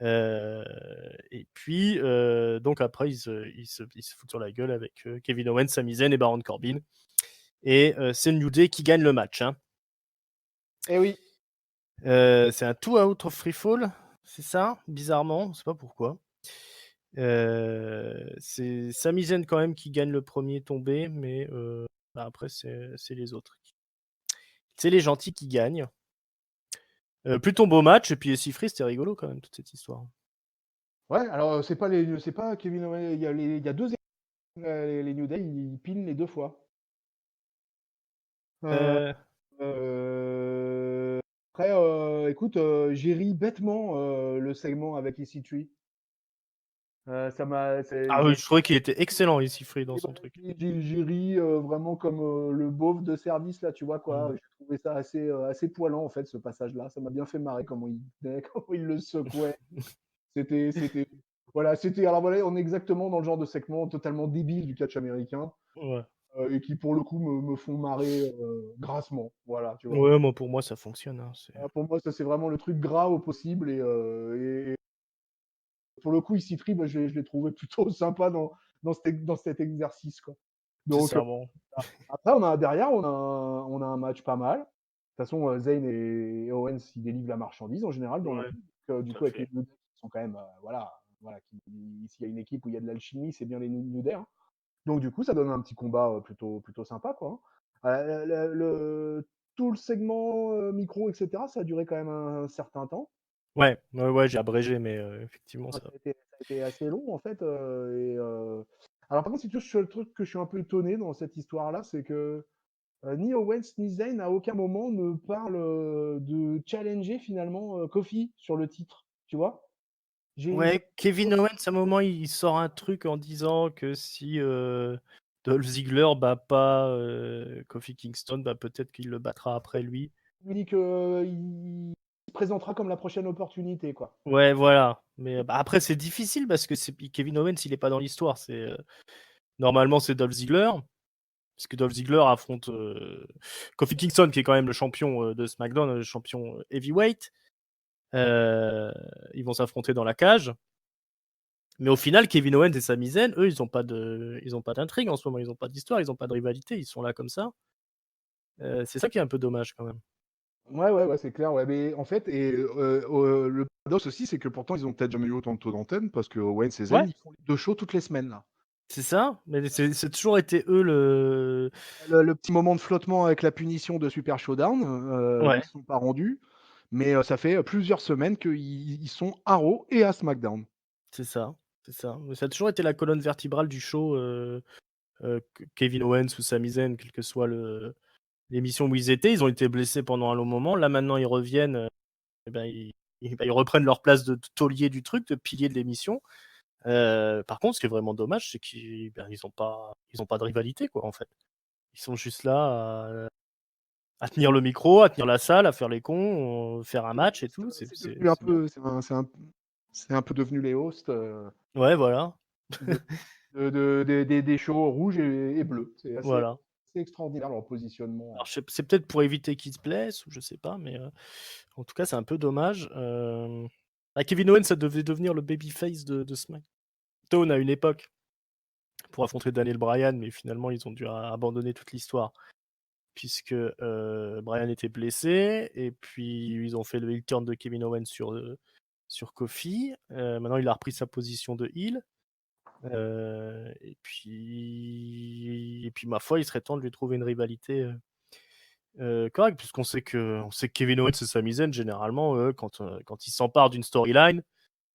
Et puis, donc après, ils se foutent sur la gueule avec Kevin Owens, Sami Zayn et Baron Corbin. Et c'est le New Day qui gagne le match, hein. Et oui. C'est un 2 out of free fall, c'est ça, bizarrement, on ne sait pas pourquoi. C'est Sami Zayn quand même qui gagne le premier tombé, mais après c'est les autres. C'est les gentils qui gagnent. Plutôt beau match, et puis Sifri, c'était rigolo quand même toute cette histoire. Ouais, alors c'est pas Kevin Owens, il y a deux équipes, les New Day, ils pinent les deux fois. Euh, Euh, Après, écoute, j'ai ri bêtement le segment avec EC3. Ça m'a, Ah oui, je trouvais qu'il était excellent Sifri dans son truc. j'ai ri vraiment comme le beauf de service là, tu vois quoi. Mm. J'ai trouvé ça assez poilant en fait ce passage-là. Ça m'a bien fait marrer comment il tenait, comment il le secouait. C'était, voilà, alors voilà, on est exactement dans le genre de segment totalement débile du catch américain Ouais. et qui pour le coup me font marrer grassement. Voilà, tu vois. Ouais, moi pour moi ça fonctionne, hein, Pour moi, ça c'est vraiment le truc gras au possible et pour le coup, ici Free, bah, je l'ai trouvé plutôt sympa dans cet exercice, quoi. c'est Donc, ça, bon. après, derrière, on a un match pas mal. De toute façon, Zayn et Owens, ils délivrent la marchandise en général dans le Ouais, ring. Du tout à coup, avec les fait. New Day, qui sont quand même, voilà, s'il y a une équipe où il y a de l'alchimie, c'est bien les New Day, hein. Donc, du coup, ça donne un petit combat plutôt sympa, quoi, hein. Tout le segment micro, etc., ça a duré quand même un certain temps. Ouais, j'ai abrégé, mais effectivement Ouais, ça. ça a été assez long en fait. Alors par contre, c'est toujours le truc que je suis un peu étonné dans cette histoire-là, c'est que Ni Owens ni Zayn à aucun moment ne parlent de challenger finalement Kofi sur le titre, tu vois. J'ai Ouais, Kevin Owens, à un moment, il sort un truc en disant que si Dolph Ziggler bat pas Kofi Kingston, bah, peut-être qu'il le battra après lui. lui dit qu'il se présentera comme la prochaine opportunité, quoi. Ouais, voilà. Mais bah, après, c'est difficile parce que Kevin Owens, il est pas dans l'histoire. Normalement, c'est Dolph Ziggler. Parce que Dolph Ziggler affronte Kofi Kingston, qui est quand même le champion de SmackDown, le champion heavyweight. Ils vont s'affronter dans la cage. Mais au final, Kevin Owens et Sami Zayn, eux, ils ont pas d'intrigue en ce moment, ils ont pas d'histoire, ils ont pas de rivalité, ils sont là comme ça. C'est ça qui est un peu dommage quand même. Ouais, c'est clair, ouais, mais en fait, le paradoxe aussi, c'est que pourtant, ils ont peut-être jamais eu autant de taux d'antenne parce que Owens et Zayn, Ouais, ils font les 2 shows toutes les semaines, là. c'est ça, mais c'est toujours été eux le. Le petit moment de flottement avec la punition de Super Showdown, où Ouais, ils se sont pas rendus, mais ça fait plusieurs semaines qu'ils sont à Raw et à SmackDown. c'est ça, c'est ça. Mais ça a toujours été la colonne vertébrale du show, Kevin Owens ou Sami Zayn, quelle que soit l'émission où ils étaient. Ils ont été blessés pendant un long moment. Là maintenant, ils reviennent, et ben, ils reprennent leur place de taulier du truc, de pilier de l'émission. Par contre, ce qui est vraiment dommage, c'est qu'ils ben, ils ont pas de rivalité, quoi, en fait. Ils sont juste là à tenir le micro, à tenir la salle, à faire les cons, faire un match et tout. C'est devenu un C'est bien. peu, c'est un peu devenu les hosts Ouais, voilà. de, des shows rouges et bleus. C'est Voilà. assez extraordinaire leur positionnement. Alors, c'est peut-être pour éviter qu'ils se blessent, ou je sais pas, mais en tout cas, c'est un peu dommage. Kevin Owens, ça devait devenir le babyface de SmackDown à une époque pour affronter Daniel Bryan, mais finalement, ils ont dû abandonner toute l'histoire puisque Bryan était blessé, et puis ils ont fait le heel turn de Kevin Owens sur Kofi. Maintenant, il a repris sa position de heel. Et puis, ma foi, il serait temps de lui trouver une rivalité correcte, puisqu'on sait que Kevin Owens et Sami Zayn, généralement, quand ils s'emparent d'une storyline,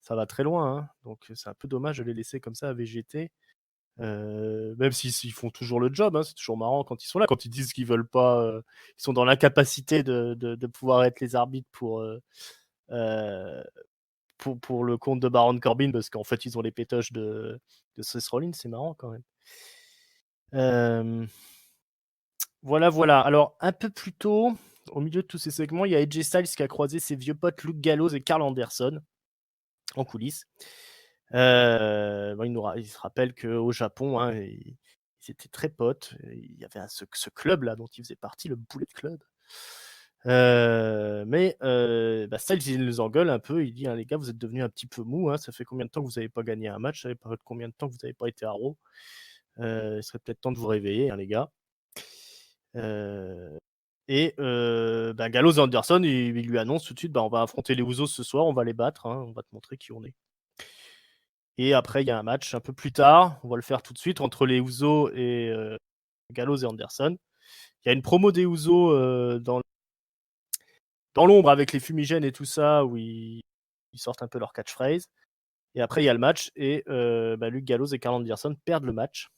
ça va très loin, hein. Donc, c'est un peu dommage de les laisser comme ça à végéter. Même s'ils font toujours le job, hein, c'est toujours marrant quand ils sont là, quand ils disent qu'ils veulent pas, ils sont dans l'incapacité de pouvoir être les arbitres euh, pour le compte de Baron Corbin, parce qu'en fait ils ont les pétoches de Seth Rollins, c'est marrant quand même. Voilà, voilà. Alors un peu plus tôt, au milieu de tous ces segments, il y a AJ Styles qui a croisé ses vieux potes Luke Gallows et Karl Anderson en coulisses. Il se rappelle qu'au Japon, hein, ils étaient très potes. Il y avait ce club-là dont il faisait partie, le Bullet Club. Mais Styles, il nous engueule un peu. Il dit, hein, les gars, vous êtes devenus un petit peu mou. Hein, ça fait combien de temps que vous n'avez pas gagné un match? Ça fait combien de temps que vous n'avez pas été à Raw? Il serait peut-être temps de vous réveiller, hein, les gars. Euh, Gallows et Anderson, il lui annonce tout de suite, bah, on va affronter les Usos ce soir, on va les battre, hein, on va te montrer qui on est. Et après, il y a un match un peu plus tard, on va le faire tout de suite, entre les Usos et Gallows et Anderson. Il y a une promo des Usos dans l'ombre avec les fumigènes et tout ça, où ils sortent un peu leur catchphrase. Et après, il y a le match, et Luke Gallows et Karl Anderson perdent le match.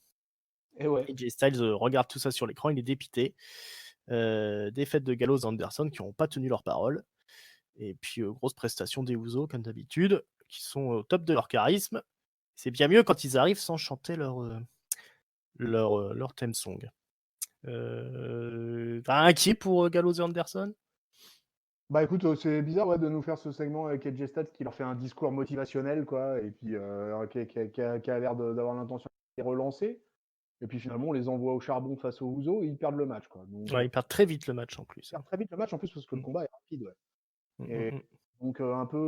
Et ouais. Et Jay Styles regarde tout ça sur l'écran, il est dépité. Défaite de Gallows et Anderson qui n'ont pas tenu leur parole. Et puis, grosse prestation des Usos, comme d'habitude, qui sont au top de leur charisme. C'est bien mieux quand ils arrivent sans chanter leur theme song. T'as inquiet pour Gallows et Anderson? Bah écoute, c'est bizarre ouais, de nous faire ce segment avec AJ Styles qui leur fait un discours motivationnel, quoi, et puis qui a l'air d'avoir l'intention de les relancer. Et puis finalement, on les envoie au charbon face aux Ouzo et ils perdent le match, quoi. Donc, Ouais, ils perdent très vite le match en ils plus. perdent très vite le match en plus parce que le Mm. combat est rapide, ouais. Mm, Et mm, donc,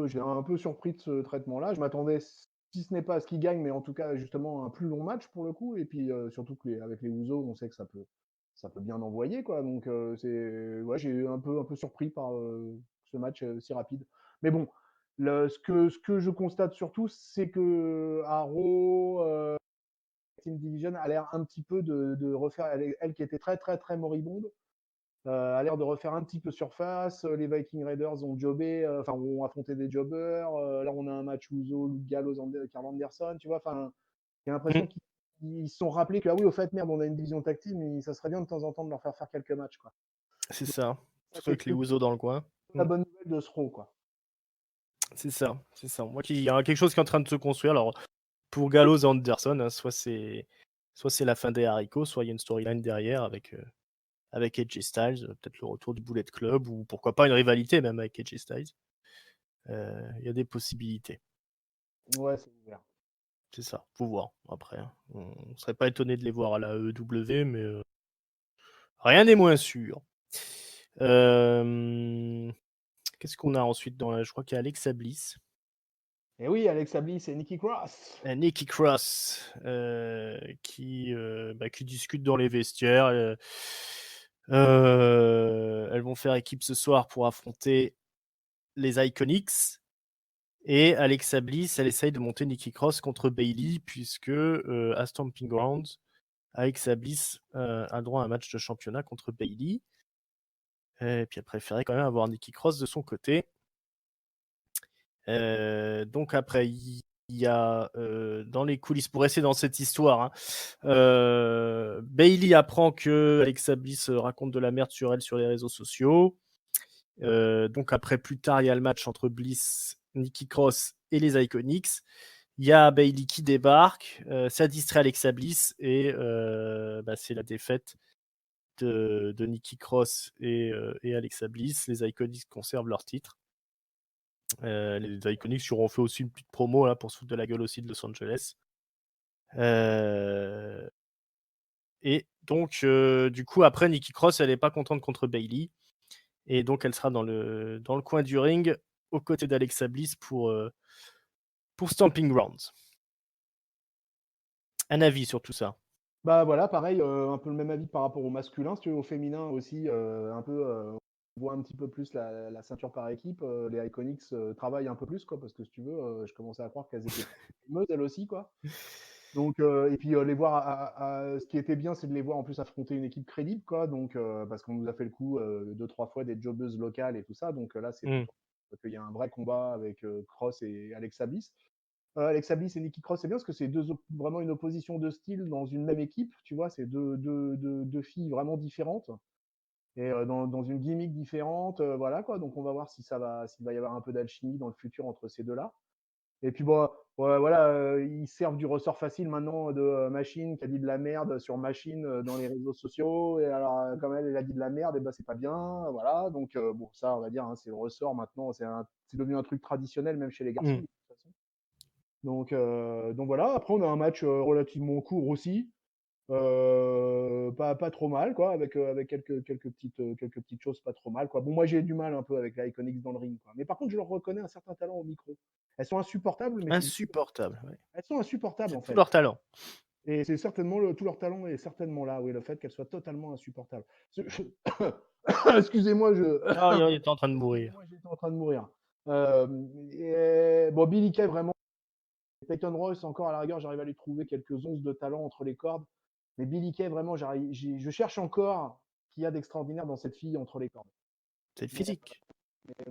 j'ai un peu surpris de ce traitement-là. Je m'attendais, si ce n'est pas à ce qu'ils gagnent, mais en tout cas, justement, un plus long match pour le coup. Et puis, surtout avec les Ouzo, on sait que ça peut bien envoyer, quoi. Donc, ouais, j'ai un peu surpris par ce match si rapide. Mais bon, ce que je constate surtout, c'est que Raw, Team Division a l'air un petit peu de refaire, elle qui était très, très, très moribonde, a l'air de refaire un petit peu surface. Les Viking Raiders ont jobé, enfin ont affronté des jobbers. Là, on a un match Uzo, Luke Gallows, Karl Anderson, tu vois. Enfin, j'ai mm. l'impression qu'ils ils se sont rappelés que, ah oui, au fait, merde, on a une division tag team, mais ça serait bien de temps en temps de leur faire quelques matchs, quoi. C'est Donc, ça. ça, Surtout avec les c'est Usos dans le coin. la Mmh. bonne nouvelle de ce Raw, quoi. C'est ça, c'est ça. Moi, il y a quelque chose qui est en train de se construire. Alors, pour Gallows et Anderson, hein, soit c'est la fin des haricots, soit il y a une storyline derrière avec AJ Styles, peut-être le retour du Bullet Club ou pourquoi pas une rivalité même avec AJ Styles. Il y a des possibilités. Ouais, c'est ouvert. C'est ça, faut voir après, hein. On serait pas étonné de les voir à la AEW, mais rien n'est moins sûr. Qu'est-ce qu'on a ensuite dans la je crois qu'il y a Alexa Bliss. Et oui, Alexa Bliss et Nikki Cross. Nikki Cross, qui discutent dans les vestiaires. Elles vont faire équipe ce soir pour affronter les Iconics. Et Alexa Bliss, elle essaye de monter Nikki Cross contre Bayley, puisque à Stomping Grounds, Alexa Bliss a droit à un match de championnat contre Bayley. Et puis elle préférait quand même avoir Nikki Cross de son côté. Donc après, il y a dans les coulisses, pour rester dans cette histoire, hein, Bayley apprend que Alexa Bliss raconte de la merde sur elle sur les réseaux sociaux. Donc après, plus tard, il y a le match entre Bliss, Nikki Cross et les Iconics. Il y a Bayley qui débarque, ça distrait Alexa Bliss et c'est la défaite de Nikki Cross et Alexa Bliss. Les Iconics conservent leur titre. Les Iconics qui auront fait aussi une petite promo là, pour se foutre de la gueule aussi de Los Angeles. Et donc, du coup, après, Nikki Cross, elle n'est pas contente contre Bayley. Et donc, elle sera dans le coin du ring, aux côtés d'Alexa Bliss pour Stomping Grounds. Un avis sur tout ça? Bah voilà, pareil, un peu le même avis par rapport au masculin, si tu veux, au féminin aussi, un peu, on voit un petit peu plus la ceinture par équipe. Les Iconics travaillent un peu plus, quoi, parce que si tu veux, je commençais à croire qu'elles étaient fameuses elles aussi, quoi. Donc, et puis les voir, ce qui était bien, c'est de les voir en plus affronter une équipe crédible, quoi. Donc, parce qu'on nous a fait le coup deux, trois fois des jobbeuses locales et tout ça. Donc là, c'est Mm. parce qu'il y a un vrai combat avec Cross et Alexa Bliss. Alexa Bliss et Nikki Cross, c'est bien parce que c'est vraiment une opposition de style dans une même équipe. Tu vois, c'est deux filles vraiment différentes et dans une gimmick différente. Voilà quoi. Donc on va voir s'il va y avoir un peu d'alchimie dans le futur entre ces deux-là. Et puis bon, ouais, voilà, ils servent du ressort facile maintenant de Machine qui a dit de la merde sur Machine dans les réseaux sociaux. Et alors, comme elle a dit de la merde, et ben c'est pas bien. Voilà, donc bon, ça, on va dire, hein, c'est le ressort maintenant. C'est devenu un truc traditionnel même chez les garçons, Mm. de toute façon. Donc voilà, après on a un match relativement court aussi. Pas trop mal, quoi, avec quelques petites choses pas trop mal, quoi. Bon, moi j'ai du mal un peu avec la Iconics dans le ring, quoi. Mais par contre, je leur reconnais un certain talent au micro. Elles sont insupportables, mais Insupportable, ouais. elles sont insupportables en C'est tout fait. leur talent. Et c'est certainement tout leur talent est certainement là, oui, le fait qu'elles soient totalement insupportables. Excusez-moi, Ah, il est en train de mourir. excusez-moi, j'étais en train de mourir. Bon, Billy Kay vraiment. Peyton Royce, encore à la rigueur, j'arrive à lui trouver quelques onces de talent entre les cordes. Mais Billy Kay, vraiment, je cherche encore qu'il y a d'extraordinaire dans cette fille entre les cordes. C'est le Mais, physique.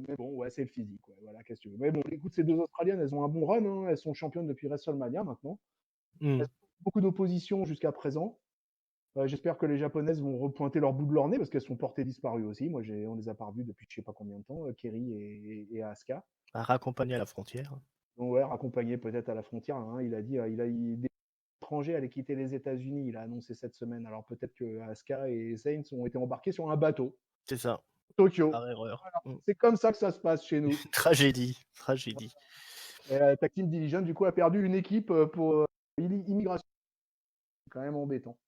mais bon, ouais, c'est le physique. Ouais, voilà, qu'est-ce que tu veux. Mais bon, écoute, ces deux Australiennes, elles ont un bon run. Hein, elles sont championnes depuis WrestleMania maintenant. Elles Mm. ont beaucoup d'opposition jusqu'à présent. J'espère que les Japonaises vont repointer leur bout de leur nez parce qu'elles sont portées disparues aussi. Moi, on les a pas revues depuis je sais pas combien de temps, Kerry et Asuka. Raccompagné à la frontière. Donc, ouais, accompagné peut-être à la frontière. Hein, il a dit, des étrangers allaient quitter les États-Unis. Il a annoncé cette semaine. Alors peut-être que Asuka et Saints ont été embarqués sur un bateau. C'est ça, Tokyo. par erreur. Voilà. Mm. C'est comme ça que ça se passe chez nous. Tragédie, tragédie. Et la Tag Team Division, du coup, a perdu une équipe pour immigration. C'est quand même embêtant.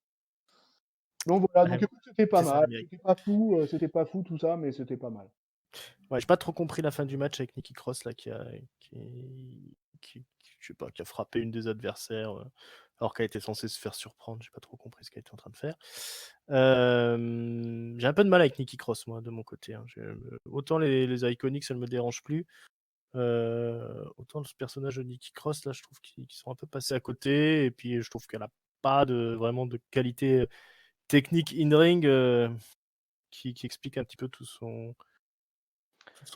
Donc voilà, donc Ouais, écoute, c'était pas c'est ça mal. l'Amérique. C'était pas fou tout ça, mais c'était pas mal. Ouais, j'ai pas trop compris la fin du match avec Nikki Cross là je sais pas, qui a frappé une des adversaires alors qu'elle était censée se faire surprendre. J'ai pas trop compris ce qu'elle était en train de faire. J'ai un peu de mal avec Nikki Cross moi de mon côté. Hein. Autant les Iconics, ça ne me dérange plus. Autant ce personnage de Nikki Cross là, je trouve qu'ils sont un peu passés à côté. Et puis je trouve qu'elle a pas vraiment de qualité technique in-ring qui explique un petit peu tout son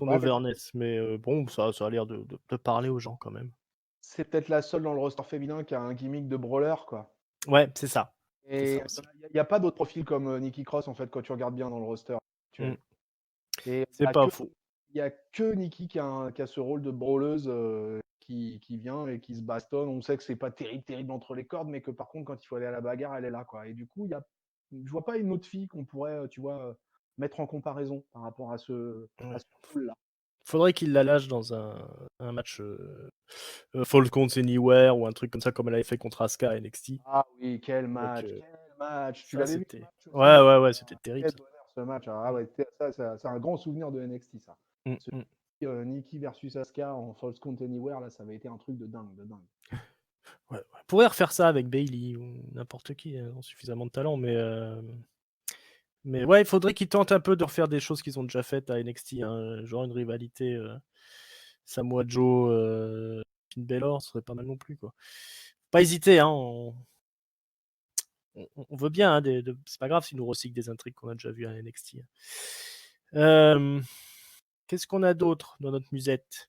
Ouais, overness, mais bon, ça a l'air de parler aux gens quand même. c'est peut-être la seule dans le roster féminin qui a un gimmick de brawler, quoi. Ouais, c'est ça. C'est Et ça aussi. il n'y a pas d'autres profils comme Nikki Cross, en fait, quand tu regardes bien dans le roster actuel. Mm. Et C'est pas faux. il y a que Nikki qui a ce rôle de brawleuse qui vient et qui se bastonne. On sait que c'est pas terrible entre les cordes, mais que par contre, quand il faut aller à la bagarre, elle est là, quoi. Et du coup, je vois pas une autre fille qu'on pourrait, tu vois, mettre en comparaison par rapport Ouais. à ce pool-là. Faudrait qu'il la lâche dans un match Fall Counts Anywhere ou un truc comme ça, comme elle avait fait contre Asuka à NXT. Ah oui, quel Donc, match, quel match. Tu ça, l'avais vu le c'était. match aussi? Ouais, c'était terrible Quel ça. bonheur ce match. Ah ouais, c'est un grand souvenir de NXT, ça. Mm, Ce mm. Nikki versus Asuka en Falls Count Anywhere, là, ça avait été un truc de dingue, de dingue. Ouais. On pourrait refaire ça avec Bailey ou n'importe qui, ont suffisamment de talent, mais ouais, il faudrait qu'ils tentent un peu de refaire des choses qu'ils ont déjà faites à NXT, hein, genre une rivalité Samoa Joe, Finn Balor, ce serait pas mal non plus, quoi. Pas hésiter, hein, on veut bien, hein, c'est pas grave s'ils nous recyclent des intrigues qu'on a déjà vues à NXT. Qu'est-ce qu'on a d'autre dans notre musette?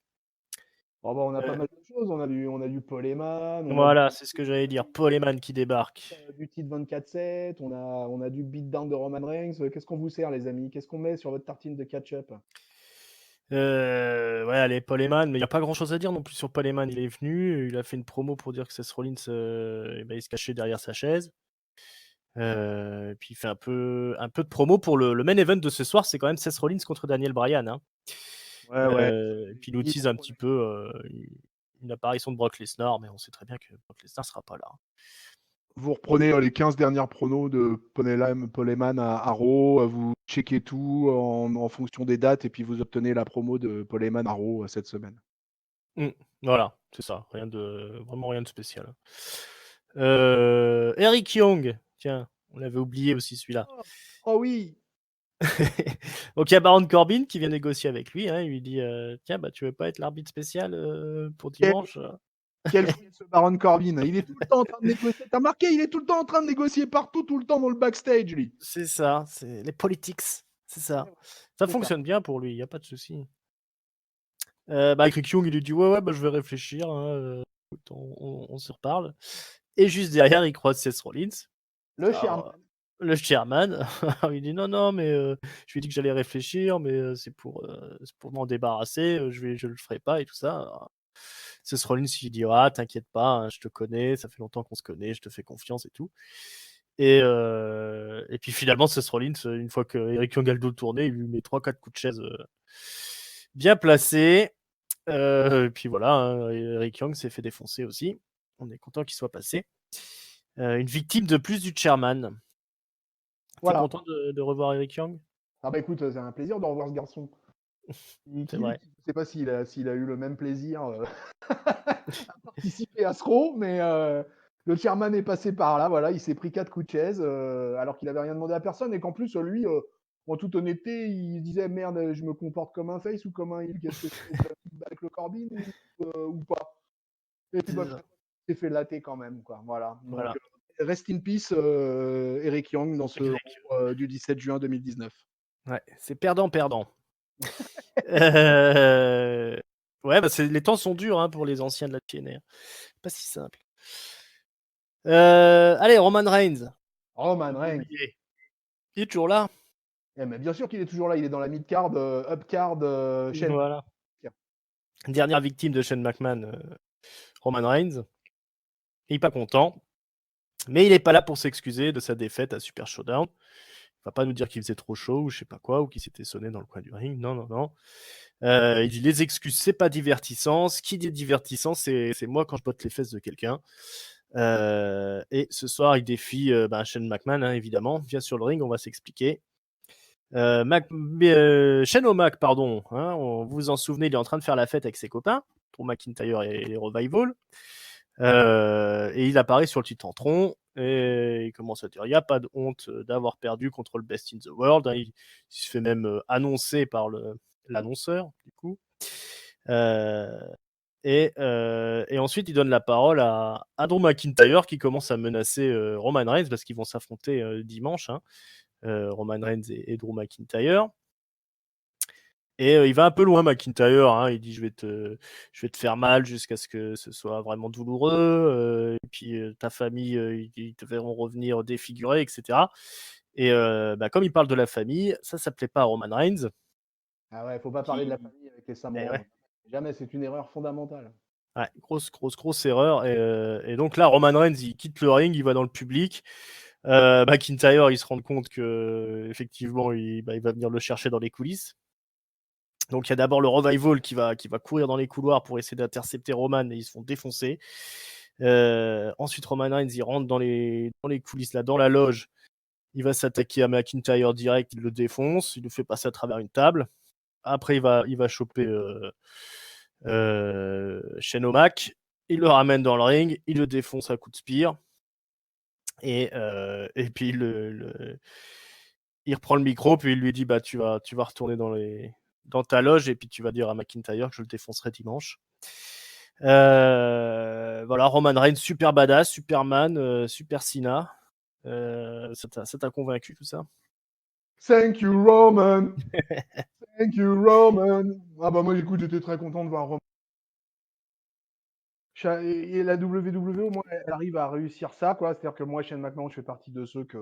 Bon, bah, on a pas mal de choses. On a du Paul Heyman, on a Voilà, c'est ce que j'allais dire. Paul Heyman qui débarque. du titre 24/7, on a du beatdown de Roman Reigns. Qu'est-ce qu'on vous sert, les amis? Qu'est-ce qu'on met sur votre tartine de ketchup? Ouais, allez, Paul Heyman, mais il n'y a pas grand chose à dire non plus sur Paul Heyman. Il est venu, il a fait une promo pour dire que Seth Rollins il se cachait derrière sa chaise. Et puis il fait un peu de promo pour le main event de ce soir, c'est quand même Seth Rollins contre Daniel Bryan, hein. Ouais. Et puis il utilise un petit peu une apparition de Brock Lesnar, mais on sait très bien que Brock Lesnar sera pas là. Vous reprenez les 15 dernières pronos de Paul Heyman à Raw, vous checkez tout en fonction des dates et puis vous obtenez la promo de Paul Heyman à Raw cette semaine. Voilà, c'est ça, vraiment rien de spécial. Eric Young, tiens, on l'avait oublié aussi celui-là. Oh oui! Donc il y a Baron Corbin qui vient négocier avec lui, hein, il lui dit tiens, bah, tu veux pas être l'arbitre spécial pour dimanche? Quel fou ce Baron Corbin. Il est tout le temps en train de négocier. T'as remarqué, il est tout le temps en train de négocier partout, tout le temps dans le backstage, lui. C'est ça, c'est les politics, c'est ça. Ça C'est ça. fonctionne bien pour lui, il y a pas de souci. Bah, Eric Young, il lui dit ouais, bah, je vais réfléchir, hein, écoute, on se reparle. Et juste derrière, il croise Seth Rollins. Le Alors, chairman. le chairman, il dit non, mais je lui ai dit que j'allais réfléchir, mais c'est pour m'en débarrasser, je le ferai pas et tout ça. Alors, Seth Rollins, il dit ah, t'inquiète pas, hein, je te connais, ça fait longtemps qu'on se connaît, je te fais confiance et tout. Et puis finalement, Seth Rollins, une fois que Eric Young a le dos tourné, il lui met 3-4 coups de chaise bien placés. Et puis voilà, hein, Eric Young s'est fait défoncer aussi. On est content qu'il soit passé. Une victime de plus du chairman. T'es Voilà. content de revoir Eric Young? Ah bah écoute, c'est un plaisir de revoir ce garçon. C'est vrai. Je sais pas s'il a eu le même plaisir à participer à ce Raw, mais le chairman est passé par là, voilà, il s'est pris 4 coups de chaise alors qu'il avait rien demandé à personne et qu'en plus lui, en toute honnêteté, il disait merde, je me comporte comme un face ou comme un heel, qu'est-ce que je fais avec le Corbin ou pas? Et puis bah, C'est ça. il s'est fait latter quand même, quoi. Voilà. Donc Voilà. rest in peace Eric Young dans ce Eric. Raw du 17 juin 2019. Ouais, c'est perdant-perdant. Euh, Ouais, bah les temps sont durs, hein, pour les anciens de la TNA. Pas si simple. Allez, Roman Reigns. Roman Reigns. Oublié. Il est toujours là. Eh, mais bien sûr qu'il est toujours là, il est dans la mid-card, up-card, chaîne. Voilà. Dernière victime de Shane McMahon, Roman Reigns. Il est pas content. Mais il est pas là pour s'excuser de sa défaite à Super Showdown. Il va pas nous dire qu'il faisait trop chaud ou je sais pas quoi, ou qu'il s'était sonné dans le coin du ring. Non. Il dit les excuses, c'est pas divertissant. Ce qui est divertissant, c'est moi quand je botte les fesses de quelqu'un. Et ce soir, il défie Shane McMahon, hein, évidemment. Viens sur le ring, on va s'expliquer. Shane O'Mac, pardon, hein, vous vous en souvenez, il est en train de faire la fête avec ses copains, pour McIntyre et les Revival. Et il apparaît sur le Titantron et il commence à dire il n'y a pas de honte d'avoir perdu contre le Best in the World. Il se fait même annoncer par l'annonceur, du coup. Et ensuite, il donne la parole à Drew McIntyre qui commence à menacer Roman Reigns parce qu'ils vont s'affronter dimanche, hein, Roman Reigns et Drew McIntyre. Et il va un peu loin, McIntyre. Hein. Il dit je vais te faire mal jusqu'à ce que ce soit vraiment douloureux. Et puis ta famille, ils te verront revenir défiguré, etc. Et comme il parle de la famille, ça plaît pas à Roman Reigns. Ah ouais, faut pas parler de la famille avec les Samoans. Ouais. Jamais, c'est une erreur fondamentale. Ouais, grosse erreur. Et donc là, Roman Reigns, il quitte le ring, il va dans le public. McIntyre, il se rend compte que effectivement, il va venir le chercher dans les coulisses. Donc il y a d'abord le Revival qui va courir dans les couloirs pour essayer d'intercepter Roman et ils se font défoncer. Ensuite, Roman Reigns, il rentre dans les coulisses, là, dans la loge. Il va s'attaquer à McIntyre direct, il le défonce, il le fait passer à travers une table. Après, il va choper Shane O'Mac, il le ramène dans le ring, il le défonce à coups de spear. Et puis il reprend le micro, puis il lui dit tu vas retourner dans ta loge et puis tu vas dire à McIntyre que je le défoncerai dimanche. Voilà, Roman Reigns, super badass, Superman, super Cena. Ça t'a convaincu tout ça? Thank you, Roman. Thank you, Roman. Ah bah moi, écoute, j'étais très content de voir Roman. Et la WWE, au moins, elle arrive à réussir ça, quoi. C'est-à-dire que moi, Shane McMahon, je fais partie de ceux qui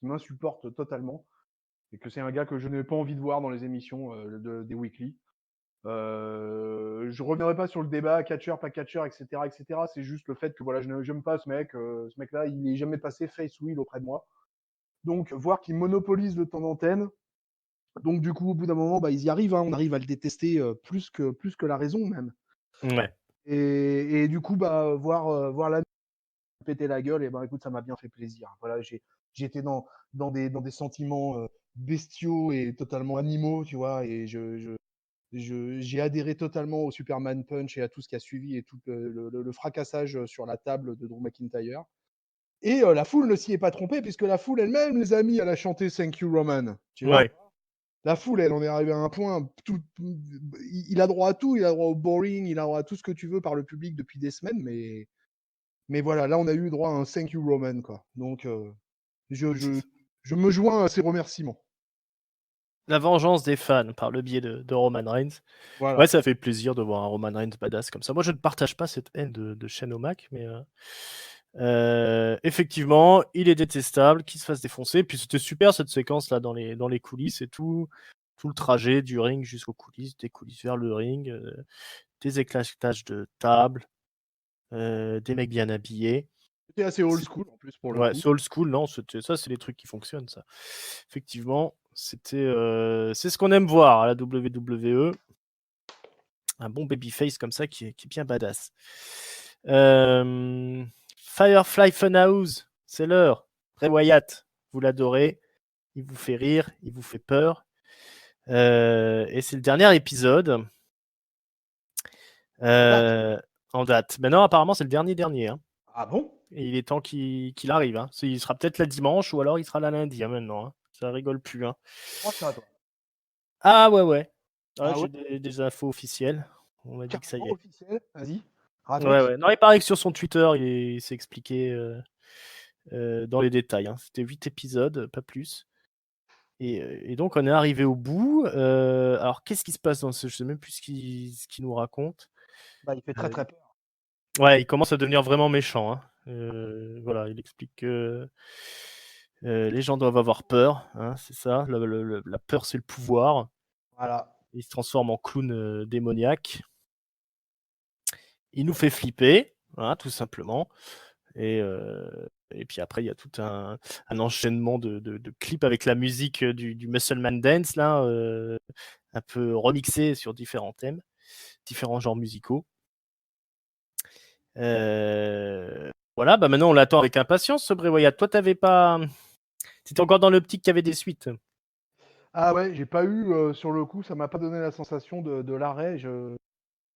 m'insupportent totalement. Et que c'est un gars que je n'ai pas envie de voir dans les émissions des weekly. Je reviendrai pas sur le débat catcher, pas catcher, etc., etc. C'est juste le fait que voilà, je n'aime pas ce mec. Ce mec-là, il n'est jamais passé face wheel auprès de moi. Donc, voir qu'il monopolise le temps d'antenne. Donc, du coup, au bout d'un moment, ils y arrivent. Hein. On arrive à le détester plus que la raison même. Ouais. Et du coup, voir la péter la gueule, et écoute, ça m'a bien fait plaisir. Voilà, j'étais dans des sentiments bestiaux et totalement animaux, tu vois, et j'ai adhéré totalement au Superman Punch et à tout ce qui a suivi et tout le fracassage sur la table de Drew McIntyre. Et la foule ne s'y est pas trompée, puisque la foule elle-même, les amis, elle a chanté Thank You Roman. Tu vois, la foule, elle en est arrivée à un point. Il a droit à tout, il a droit au boring, il a droit à tout ce que tu veux par le public depuis des semaines, mais voilà, là, on a eu droit à un Thank You Roman, quoi. Donc, je me joins à ces remerciements. La vengeance des fans par le biais de Roman Reigns. Voilà. Ouais, ça fait plaisir de voir un Roman Reigns badass comme ça. Moi, je ne partage pas cette haine de Shane O'Mac, mais effectivement, il est détestable, qu'il se fasse défoncer. Puis c'était super cette séquence là dans les coulisses et tout le trajet du ring jusqu'aux coulisses, des coulisses vers le ring, des éclatages de table, des mecs bien habillés. C'était assez old school en plus pour le coup. Ouais, c'est old school, non, ça c'est les trucs qui fonctionnent, ça. Effectivement, c'est ce qu'on aime voir à la WWE. Un bon babyface comme ça qui est bien badass. Firefly Funhouse, c'est l'heure. Bray Wyatt, vous l'adorez, il vous fait rire, il vous fait peur. Et c'est le dernier épisode en date. Mais non, apparemment c'est le dernier. Hein. Ah bon? Et il est temps qu'il arrive. Hein. Il sera peut-être là dimanche ou alors il sera là lundi maintenant. Hein. Ça rigole plus. Hein. Ah ouais. J'ai des infos officielles. On m'a dit que ça y est. Officiel, vas-y. Ouais. Non, il paraît que sur son Twitter, il s'est expliqué dans les détails. Hein. C'était 8 épisodes, pas plus. Et donc, on est arrivé au bout. Alors, qu'est-ce qui se passe dans ce... Je sais même plus ce qu'il nous raconte. Il fait très peur. Ouais, il commence à devenir vraiment méchant. Hein. Voilà, il explique que les gens doivent avoir peur. Hein, c'est ça. La peur, c'est le pouvoir. Voilà. Il se transforme en clown démoniaque. Il nous fait flipper, hein, tout simplement. Et puis après, il y a tout un enchaînement de clips avec la musique du Muscleman Dance, là, un peu remixé sur différents thèmes, différents genres musicaux. Voilà, maintenant on l'attend avec impatience, ce Bray Wyatt. Toi, t'étais encore dans l'optique qu'il y avait des suites. Ah ouais, j'ai pas eu, sur le coup, ça m'a pas donné la sensation de l'arrêt.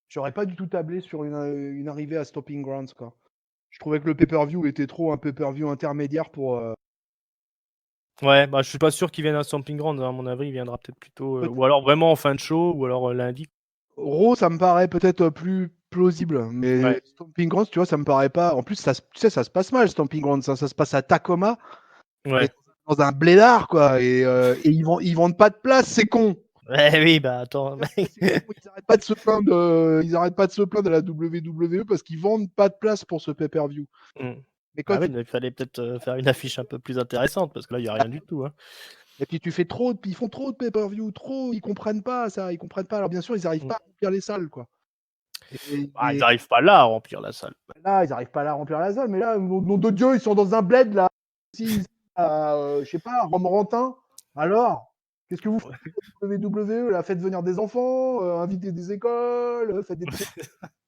J'aurais pas du tout tablé sur une arrivée à Stomping Grounds, quoi. Je trouvais que le pay-per-view était trop un pay-per-view intermédiaire pour... Ouais, je suis pas sûr qu'il vienne à Stomping Grounds. Hein. À mon avis, il viendra peut-être plutôt... ou alors vraiment en fin de show, ou alors lundi. Raw, ça me paraît peut-être plus plausible, mais Stomping Grounds, tu vois, ça me paraît pas... En plus, ça se passe mal, Stomping Grounds. Ça se passe à Tacoma, dans un blédard, quoi. Et ils vendent pas de place, c'est con. Eh oui, bah attends. Ils arrêtent pas de se plaindre, ils arrêtent pas de se plaindre à la WWE parce qu'ils vendent pas de place pour ce pay-per-view. Mmh. Mais Ah quand oui, tu mais il fallait peut-être faire une affiche un peu plus intéressante parce que là, il n'y a rien du tout. Hein. et puis tu fais trop, ils font trop de pay-per-view, trop, ils comprennent pas ça, ils comprennent pas. Alors bien sûr, ils arrivent Mm. pas à remplir les salles, quoi. Ah, ils Et n'arrivent pas là à remplir la salle. là, ils arrivent pas à remplir la salle, mais là, au nom de Dieu, ils sont dans un bled là. Si, je sais pas, Romorantin. Alors, qu'est-ce que vous faites WWE là, faites venir des enfants, invitez des écoles, faites des trucs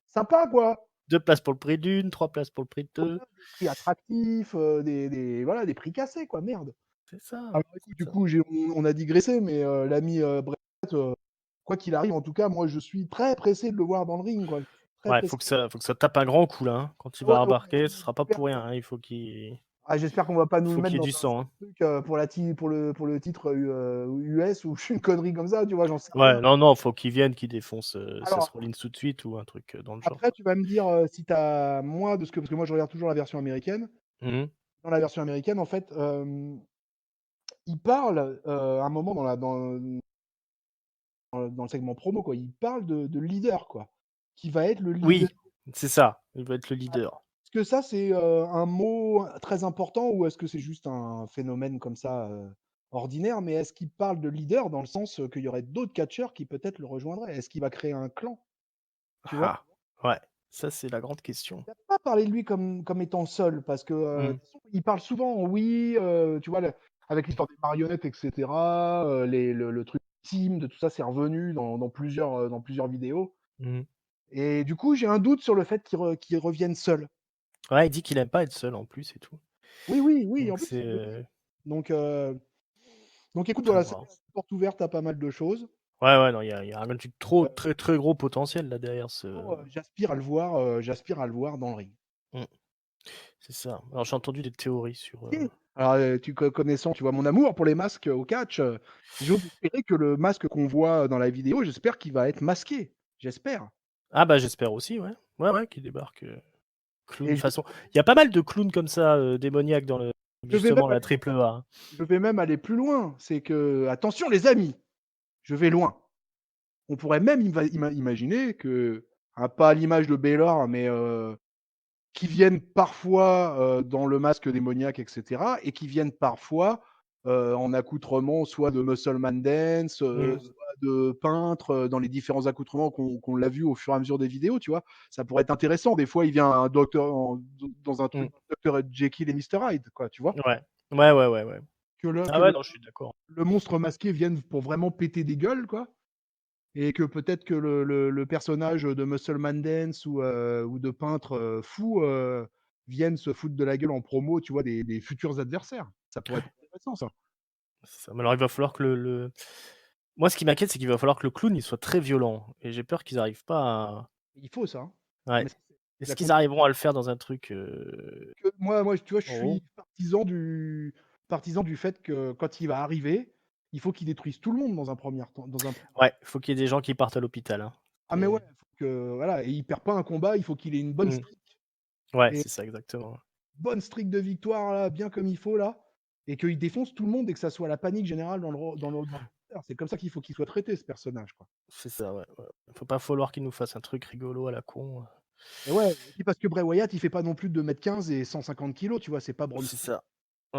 sympas, quoi. 2 places pour le prix d'une, 3 places pour le prix de 2. Des prix attractifs, voilà, des prix cassés, quoi, merde. C'est ça. Alors écoute, du coup, on a digressé, mais l'ami Bret, quoi qu'il arrive, en tout cas, moi, je suis très pressé de le voir dans le ring, quoi. Très Ouais, pressé. faut que ça tape un grand coup là. Hein. Quand il Ouais, va ouais, embarquer, ce sera pas j'espère pour rien. Hein. Il faut qu'il j'espère qu'on va pas nous le faut qu'il mettre y ait dans du un sang. Hein. truc pour le titre US ou une connerie comme ça, tu vois, j'en sais rien. Ouais, non, faut qu'il vienne, qu'il défonce Seth Alors, Rollins tout de suite ou un truc dans le genre. après, tu vas me dire si t'as, moi, parce que moi, je regarde toujours la version américaine. Mhm. Dans la version américaine, en fait, il parle à un moment dans le segment promo, quoi. Il parle de leader, quoi, qui va être le leader. Oui, c'est ça. Il va être le leader. Est-ce que ça, c'est un mot très important ou est-ce que c'est juste un phénomène comme ça ordinaire? Mais est-ce qu'il parle de leader dans le sens qu'il y aurait d'autres catcheurs qui peut-être le rejoindraient? Est-ce qu'il va créer un clan? Tu vois? Ah, ouais. Ça, c'est la grande question. Il n'a pas parlé de lui comme étant seul parce que Mhm. de toute façon, il parle souvent en oui, tu vois, avec l'histoire des marionnettes, etc. Le truc team, de tout ça, c'est revenu dans plusieurs vidéos. Mhm. Et du coup, j'ai un doute sur le fait qu'il revienne seul. Ouais, il dit qu'il aime pas être seul en plus et tout. Oui, oui, oui, en Donc plus, c'est il le dit. Donc, écoute, à voilà, ça voir. laisse une porte ouverte à pas mal de choses. Ouais, non, il y a un truc trop, Euh, très, très gros potentiel là derrière ce. j'aspire à le voir dans le ring. Mm. C'est ça. Alors j'ai entendu des théories sur. Ok. Alors, connaissant, tu vois, mon amour pour les masques au catch, j'ose espérer que le masque qu'on voit dans la vidéo, j'espère qu'il va être masqué. J'espère. Ah bah j'espère aussi, ouais. Ouais, qui débarque. Clown Et façon. Il y a pas mal de clowns comme ça, démoniaques dans le je vais même justement la triple A. Hein. je vais même aller plus loin. C'est que, attention les amis, je vais loin. On pourrait même imaginer que, pas à l'image de Baylor, mais qui viennent parfois dans le masque démoniaque, etc., et qui viennent parfois en accoutrement, soit de Muscleman Dance, Mm. soit de peintre, dans les différents accoutrements qu'on l'a vu au fur et à mesure des vidéos, tu vois. Ça pourrait être intéressant. Des fois, il vient un docteur dans un Mm. truc Dr. Jekyll et Mr. Hyde, quoi, tu vois. Ouais. Ouais. Que Ah ouais, non, je suis d'accord. le monstre masqué vienne pour vraiment péter des gueules, quoi. Et que peut-être que le personnage de Muscleman Dance ou de peintre fou vienne se foutre de la gueule en promo, tu vois, des futurs adversaires. Ça pourrait être intéressant, ça. C'est ça. Mais alors il va falloir que moi ce qui m'inquiète, c'est qu'il va falloir que le clown il soit très violent. Et j'ai peur qu'ils arrivent pas à. Il faut ça. Hein. Ouais. Mais c'est Est-ce la qu'ils condition arriveront à le faire dans un truc que moi, tu vois, je en haut? suis partisan du fait que quand il va arriver, il faut qu'il détruise tout le monde dans un premier temps. Ouais, faut qu'il y ait des gens qui partent à l'hôpital. Hein. Ah mais ouais, faut que voilà, et il perd pas un combat, il faut qu'il ait une bonne Mm. streak. Ouais, Et c'est ça exactement. bonne streak de victoire là, bien comme il faut là, et qu'il défonce tout le monde et que ça soit la panique générale dans le roster. C'est comme ça qu'il faut qu'il soit traité ce personnage, quoi. C'est ça, ouais. Faut pas falloir qu'ils nous fassent un truc rigolo à la con. Et ouais, et puis parce que Bray Wyatt, il fait pas non plus 2,15 m et 150 kilos, tu vois, c'est pas Braun C'est Strowman. ça.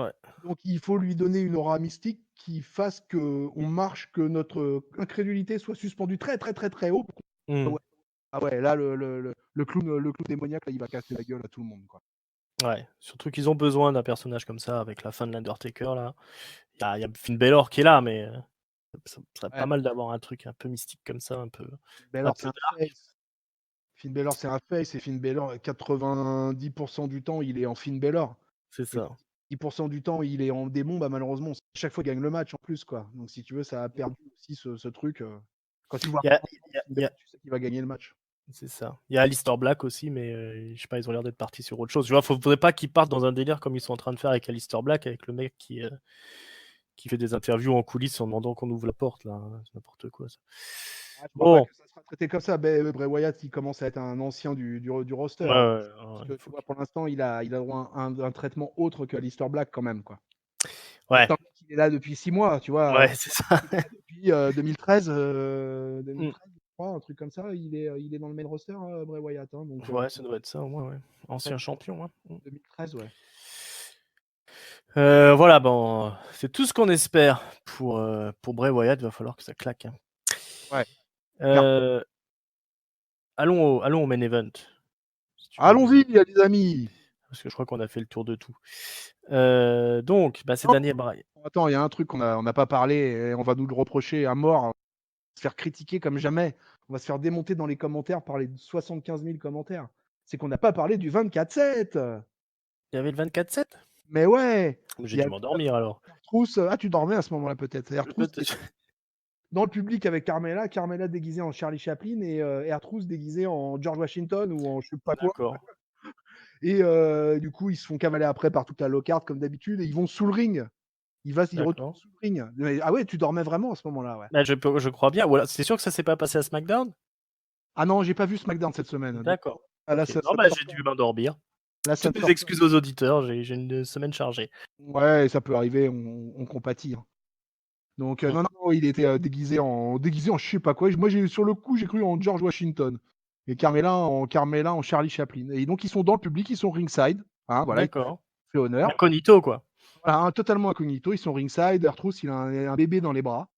Ouais. Donc il faut lui donner une aura mystique qui fasse que on marche, que notre incrédulité soit suspendue très très très très haut. Ah Mm. ouais, ah ouais, là le clown démoniaque là, il va casser la gueule à tout le monde, quoi. Ouais. Surtout qu'ils ont besoin d'un personnage comme ça avec la fin de l'Undertaker là. Il y a Finn Balor qui est là, mais ça serait pas Ouais, mal d'avoir un truc un peu mystique comme ça, Finn un Balor c'est peu un dark. face. Finn Balor c'est un face et Finn Balor 90% du temps il est en Finn Balor. C'est Et ça. 10% du temps, il est en démon, bah malheureusement, chaque fois, il gagne le match en plus, quoi. Donc, si tu veux, ça a perdu aussi ce truc. Quand tu vois Il y a, il y a- tu sais qu'il va gagner le match. C'est ça. Il y a Alistair Black aussi, mais je sais pas, ils ont l'air d'être partis sur autre chose. Tu vois, faudrait pas qu'ils partent dans un délire comme ils sont en train de faire avec Alistair Black, avec le mec qui fait des interviews en coulisses en demandant qu'on ouvre la porte, là. Hein. C'est n'importe quoi, ça. Ah, je crois pas Bon. que ça sera traité comme ça. Bray Wyatt, il commence à être un ancien du roster. Ouais, Hein. ouais, Parce que, tu faut vois, pour l'instant, il a droit à un traitement autre que Alistair Black, quand même, quoi. ouais, Alistair Black, il est là depuis 6 mois, tu vois. ouais, c'est ça. Depuis 2013, Mm. 2013, je crois, un truc comme ça, il est dans le main roster, Bray Wyatt. Hein, donc, Ouais, ça doit être ça au moins, ouais. Ancien champion. Hein. 2013, ouais. Voilà, bon, c'est tout ce qu'on espère pour Bray Wyatt. Il va falloir que ça claque. Hein. Ouais. Euh, allons au main event. Si tu veux bien. Allons-y, les amis. Parce que je crois qu'on a fait le tour de tout. Donc, c'est Non. Daniel Bryan. Attends, il y a un truc on n'a pas parlé et on va nous le reprocher à mort. On va se faire critiquer comme jamais. On va se faire démonter dans les commentaires par les 75 000 commentaires. C'est qu'on n'a pas parlé du 24/7. Il y avait le 24/7. Mais ouais, J'ai il y dû a m'endormir alors. Trousse. Ah, tu dormais à ce moment-là peut-être. Trousse Peut-être- dans le public avec Carmella déguisée en Charlie Chaplin et Trousse déguisée en George Washington ou en je sais pas quoi. D'accord. Et du coup, ils se font cavaler après par toute la low-card comme d'habitude et ils vont sous le ring. Ils retournent D'accord. sous le ring. Mais, ah ouais, tu dormais vraiment à ce moment-là, ouais. Je crois bien. Voilà. C'est sûr que ça s'est pas passé à SmackDown. Ah non, j'ai pas vu SmackDown cette semaine. Donc, D'accord. là, Ok. ça Non, ne sort j'ai pas. dû m'endormir. Là, ça ne Toutes mes sort pas. excuses aux auditeurs. J'ai une semaine chargée. Ouais, ça peut arriver, on compatit. Hein. Donc, Mm. non, non, il était déguisé en je sais pas quoi. Moi, sur le coup, j'ai cru en George Washington. Et Carmella en Charlie Chaplin. Et donc, ils sont dans le public, ils sont ringside. Hein, voilà, ils D'accord. fait honneur. Incognito, quoi. Voilà, totalement incognito, ils sont ringside. R-Truth, il a un bébé dans les bras.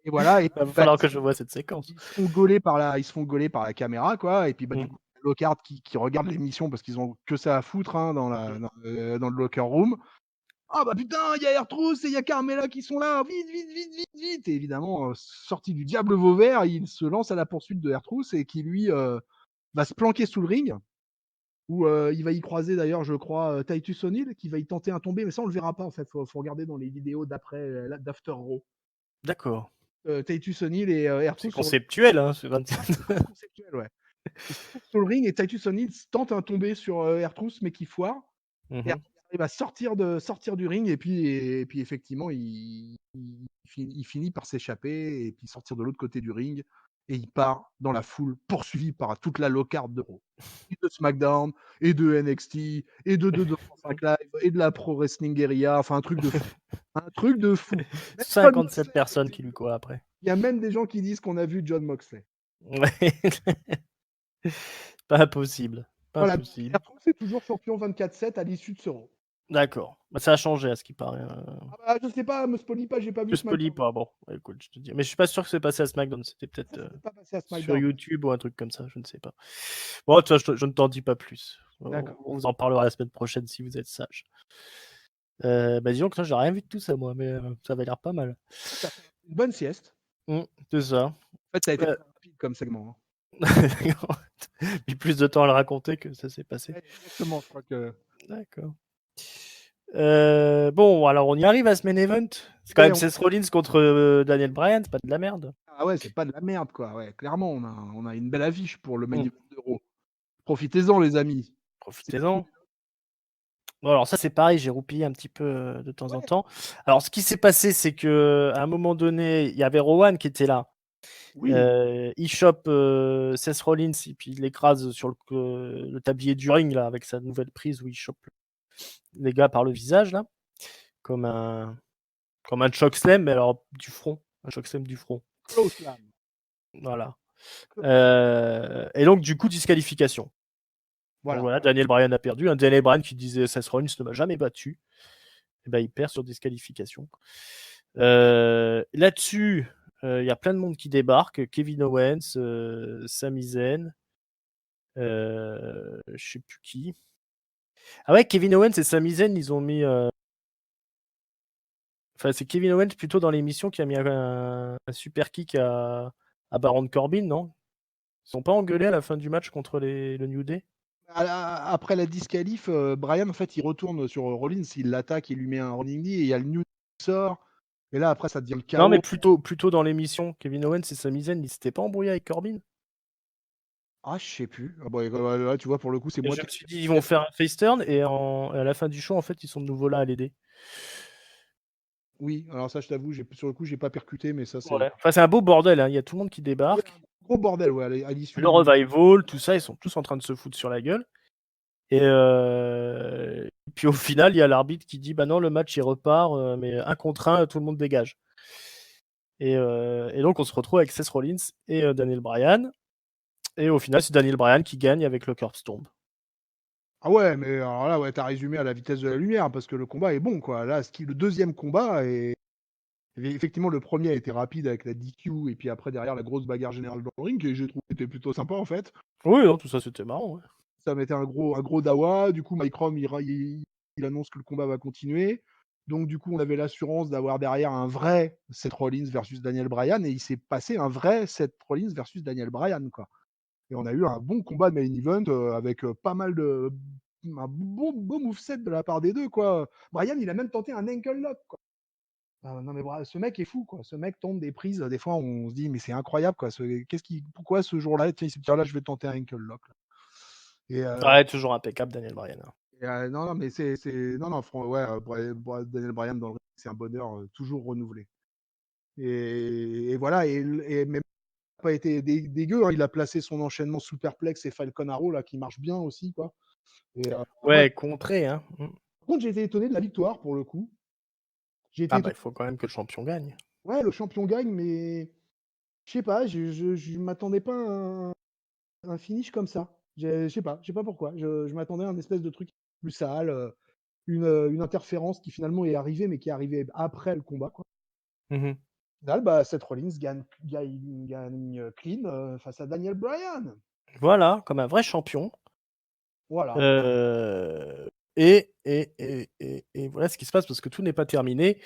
Et voilà, et Il va falloir que je vois cette séquence. ils se font gauler par la caméra, quoi. Et puis, du coup, Lockhart qui regarde l'émission parce qu'ils ont que ça à foutre hein, dans le locker room. Ah bah putain, il y a R-Truth et il y a Carmella qui sont là, vite, vite, vite, vite, vite. Et évidemment, sorti du diable Vauvert, il se lance à la poursuite de R-Truth et qui lui va se planquer sous le ring. Où il va y croiser d'ailleurs, je crois, Titus O'Neil qui va y tenter un tombé, mais ça on le verra pas en fait. Faut regarder dans les vidéos d'After Raw. D'accord. Titus O'Neil et C'est R-Truth conceptuel, hein, ce 27. c'est conceptuel, ouais. Ils se trouvent sur le ring et Titus O'Neil tente un tombé sur R-Truth mais qui foire. Et Mhm. il va sortir du ring et puis effectivement il finit par s'échapper et puis sortir de l'autre côté du ring et il part dans la foule poursuivi par toute la low-card de Raw. Et de SmackDown et de NXT et de 205 Live et de la Pro Wrestling Guerrilla, enfin un truc de fou. Un truc de fou. Même John 57 Moxley, personnes qui lui courent après. il y a même des gens qui disent qu'on a vu John Moxley. Ouais. Pas possible. Pas Voilà, possible. R-Truth est toujours champion 24/7 à l'issue de ce Raw. D'accord. Ça a changé à ce qui paraît. Ah bah, je sais pas, me spoilie pas, j'ai pas vu Je spoilie SmackDown. pas. Bon, écoute, je te dis. Mais je suis pas sûr que c'est passé à SmackDown. C'était peut-être Ça, c'est pas passé à sur SmackDown. YouTube ou un truc comme ça. Je ne sais pas. Bon, toi, je ne t'en dis pas plus. D'accord. On vous en parlera la semaine prochaine si vous êtes sage. Disons que j'ai rien vu de tout ça, moi, mais ça va l'air pas mal. T'as fait une bonne sieste. C'est ça. En fait, ça a été Euh, très rapide comme segment. Mis plus de temps à le raconter que ça s'est passé. Ouais, exactement, je crois que. D'accord. Bon, alors on y arrive à ce main event. C'est quand Ouais, même Seth Rollins contre Daniel Bryan, c'est pas de la merde. Ah ouais, c'est pas de la merde, quoi. Ouais, clairement, on a une belle affiche pour le main Mm. event d'Euro. Profitez-en, les amis. C'est Profitez-en. Bon, alors ça c'est pareil, j'ai roupillé un petit peu de temps en Ouais. temps. Alors ce qui s'est passé, c'est que à un moment donné, il y avait Rowan qui était là. Oui. Il chope Seth Rollins et puis il l'écrase sur le tablier du ring là avec sa nouvelle prise où il chope les gars par le visage là, comme un chokeslam, mais alors du front, un chokeslam du front. Close slam. Voilà. Et donc du coup disqualification. Voilà. Donc voilà, Daniel Bryan a perdu. Un Daniel Bryan qui disait Seth Rollins ne m'a jamais battu. Et ben, il perd sur disqualification. Là-dessus, il y a plein de monde qui débarque. Kevin Owens, Sami Zayn, je sais plus qui. Ah ouais, Kevin Owens et Sami Zayn, ils ont mis. Enfin, c'est Kevin Owens plutôt dans l'émission qui a mis un super kick à Baron Corbin, non? Ils sont pas engueulés à la fin du match contre le New Day? Après la disqualif, Bryan, en fait, il retourne sur Rollins, il l'attaque, il lui met un running knee et il y a le New qui sort. Et là, après, ça devient le Non, mais chaos. plutôt dans l'émission. Kevin Owens et Sami Zayn, ils s'étaient pas embrouillés avec Corbin? Ah, je sais plus. Ah bah, là, tu vois, pour le coup, c'est Et moi je qui. me suis dit, ils vont faire un face turn et à la fin du show, en fait, ils sont de nouveau là à l'aider. Oui, alors ça, je t'avoue, sur le coup, j'ai pas percuté, mais ça, c'est. Ouais. Enfin, c'est un beau bordel, hein. Il y a tout le monde qui Ouais, débarque. un gros bordel, ouais, à l'issue Le du. revival, tout ça, ils sont tous en train de se foutre sur la gueule. Et puis au final, il y a l'arbitre qui dit bah non, le match il repart, mais un contre un, tout le monde dégage. Et donc, on se retrouve avec Seth Rollins et Daniel Bryan. Et au final, c'est Daniel Bryan qui gagne avec le Curb Stomp. Ah ouais, mais alors là, ouais, tu résumé à la vitesse de la lumière parce que le combat est bon, quoi. Là, le deuxième combat est effectivement, le premier a été rapide avec la DQ et puis après, derrière, la grosse bagarre générale dans le ring et j'ai trouvé que c'était plutôt sympa, en fait. Oui, non, tout ça, c'était marrant. Ouais. Ça mettait un gros dawa. Du coup, Mike Rom, il annonce que le combat va continuer. Donc, du coup, on avait l'assurance d'avoir derrière un vrai Seth Rollins versus Daniel Bryan et il s'est passé un vrai Seth Rollins versus Daniel Bryan, quoi. Et on a eu un bon combat de main event avec pas mal de. Un beau moveset de la part des deux, quoi. Bryan, il a même tenté un ankle lock, quoi. Ah, non, mais ce mec est fou, quoi. Ce mec tente des prises. Des fois, on se dit, mais c'est incroyable, quoi. Pourquoi ce jour-là, tiens, il s'est dit, tiens, là, je vais tenter un ankle lock, là. Et, Ouais, toujours impeccable, Daniel Bryan. non, non, mais non, non, ouais, Daniel Bryan dans le ring, c'est un bonheur toujours renouvelé. Et voilà, et même pas été dégueu, hein. Il a placé son enchaînement superplex et Falcon Arrow là qui marche bien aussi, quoi. Et ouais. Ouais, contré, hein. Par contre, j'ai été étonné de la victoire pour le coup. J'ai été Ah bah, étonné. il faut quand même que le champion gagne. Ouais, le champion gagne, mais je sais pas, je m'attendais pas à un finish comme ça. Je sais pas pourquoi. Je m'attendais à un espèce de truc plus sale, une interférence qui finalement est arrivée, mais qui est arrivée après le combat, quoi. Mhm. Au final, bah, Seth Rollins gagne clean face à Daniel Bryan. Voilà, comme un vrai champion. Voilà. Et voilà ce qui se passe parce que tout n'est pas terminé.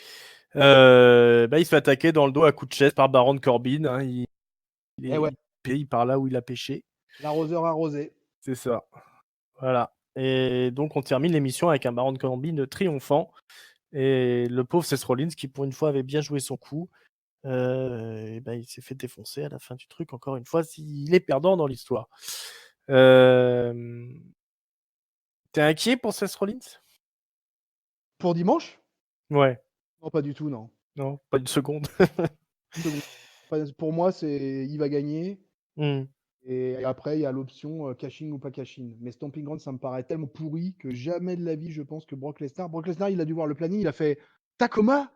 Bah, il se fait attaquer dans le dos à coups de chaise par Baron Corbin. Hein. Et ouais, Il paye par là où il a pêché. l'arroseur arrosé. C'est ça. Voilà. Et donc, on termine l'émission avec un Baron Corbin triomphant. Et le pauvre Seth Rollins, qui pour une fois avait bien joué son coup, et ben, il s'est fait défoncer à la fin du truc. Encore une fois, il est perdant dans l'histoire. T'es inquiet pour Seth Rollins? Pour dimanche? Ouais. Non, pas du tout, non. Non, pas une seconde. Une seconde. Pour moi, il va gagner. Hmm. Et après, il y a l'option cash-in ou pas cash-in. Mais Stomping Ground, ça me paraît tellement pourri que jamais de la vie, je pense que Brock Lesnar, il a dû voir le planning, il a fait Tacoma?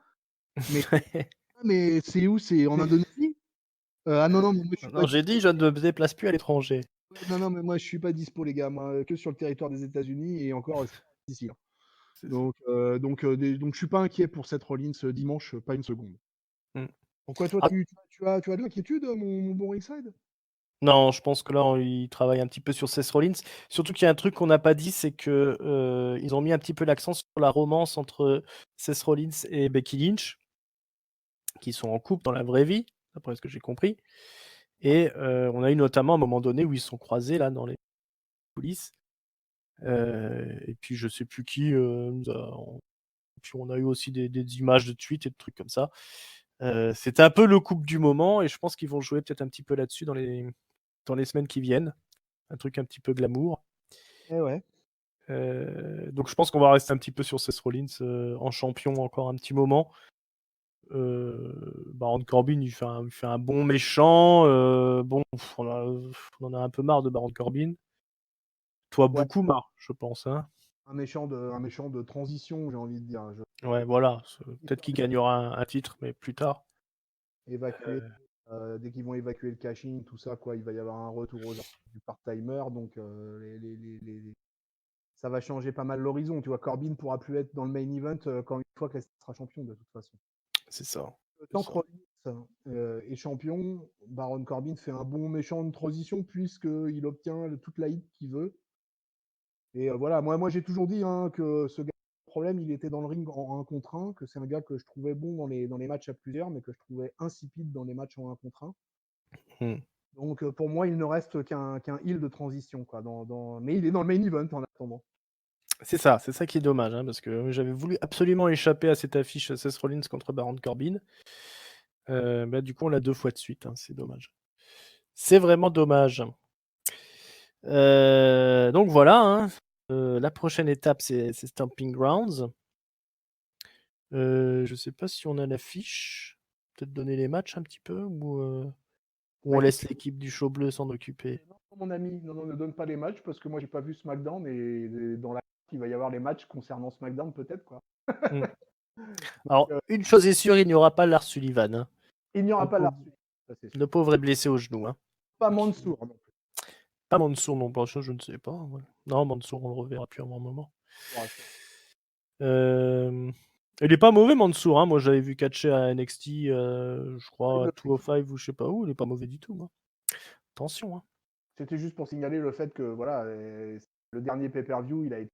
Mais, mais c'est où? C'est en Indonésie? Ah non, non, mais moi, je suis pas Non, j'ai dit, je ne me déplace plus à l'étranger. non, non, mais moi, je suis pas dispo, les gars. Moi, que sur le territoire des États-Unis et encore, c'est ici, hein. C'est ça. Donc, je suis pas inquiet pour cette Rollins dimanche, pas une seconde. Hmm. Pourquoi toi, Ah, tu as de l'inquiétude, mon bon Ringside? non, je pense que là, il travaille un petit peu sur Seth Rollins. Surtout qu'il y a un truc qu'on n'a pas dit, c'est que ils ont mis un petit peu l'accent sur la romance entre Seth Rollins et Becky Lynch, qui sont en couple dans la vraie vie, d'après ce que j'ai compris. Et on a eu notamment un moment donné où ils se sont croisés là dans les coulisses. Et puis je sais plus qui. Puis on a eu aussi des images de tweets et de trucs comme ça. C'était un peu le couple du moment et je pense qu'ils vont jouer peut-être un petit peu là-dessus dans les semaines qui viennent. Un truc un petit peu glamour. Eh ouais. Donc je pense qu'on va rester un petit peu sur Seth Rollins en champion encore un petit moment. Baron Corbin, il fait un bon méchant. Bon, on en a un peu marre de Baron Corbin. Toi, Ouais. beaucoup marre, je pense. Hein. Un méchant de transition, j'ai envie de dire. Ouais, voilà. Peut-être qu'il gagnera un titre, mais plus tard. Évacuer, dès qu'ils vont évacuer le caching, tout ça, quoi, il va y avoir un retour aux arts du part-timer. Donc, ça va changer pas mal l'horizon. Tu vois, Corbin pourra plus être dans le main event quand une fois que Lesnar sera champion, de toute façon. C'est ça. Tant que Rollins est champion, Baron Corbin fait un bon méchant de transition puisqu'il obtient toute la hit qu'il veut. Et voilà, moi j'ai toujours dit hein, que ce gars, le problème, il était dans le ring en 1 contre 1, que c'est un gars que je trouvais bon dans les matchs à plusieurs, mais que je trouvais insipide dans les matchs en 1 contre 1. Hmm. Donc pour moi, il ne reste qu'un heal de transition. Quoi, mais il est dans le main event en attendant. C'est ça qui est dommage, hein, parce que j'avais voulu absolument échapper à cette affiche Seth Rollins contre Baron Corbin. Bah, du coup, on l'a 2 fois de suite, hein, c'est dommage. C'est vraiment dommage. Donc voilà, hein, la prochaine étape, c'est Stamping Grounds. Je sais pas si on a l'affiche. Peut-être donner les matchs un petit peu ou on laisse l'équipe du show bleu s'en occuper. Non, mon ami, non, ne donne pas les matchs parce que moi j'ai pas vu SmackDown et dans la il va y avoir les matchs concernant SmackDown peut-être quoi. Hmm. Donc, Alors, une chose est sûre, il n'y aura pas Lars Sullivan. Hein. Il n'y aura Le pas la pauvre, suite. Ça, c'est sûr. le pauvre est blessé au genou. Hein. Pas Donc, Mansour non plus. pas Mansour non plus, ça, je ne sais pas. Ouais. Non, Mansour, on le reverra plus à un moment. Je vous rassure. Il est pas mauvais, Mansour. Hein. Moi, j'avais vu catcher à NXT, je crois, à Le- 205 ou je sais pas où. Il est pas mauvais du tout. Hein. Attention. Hein. C'était juste pour signaler le fait que voilà, le dernier pay-per-view, il a été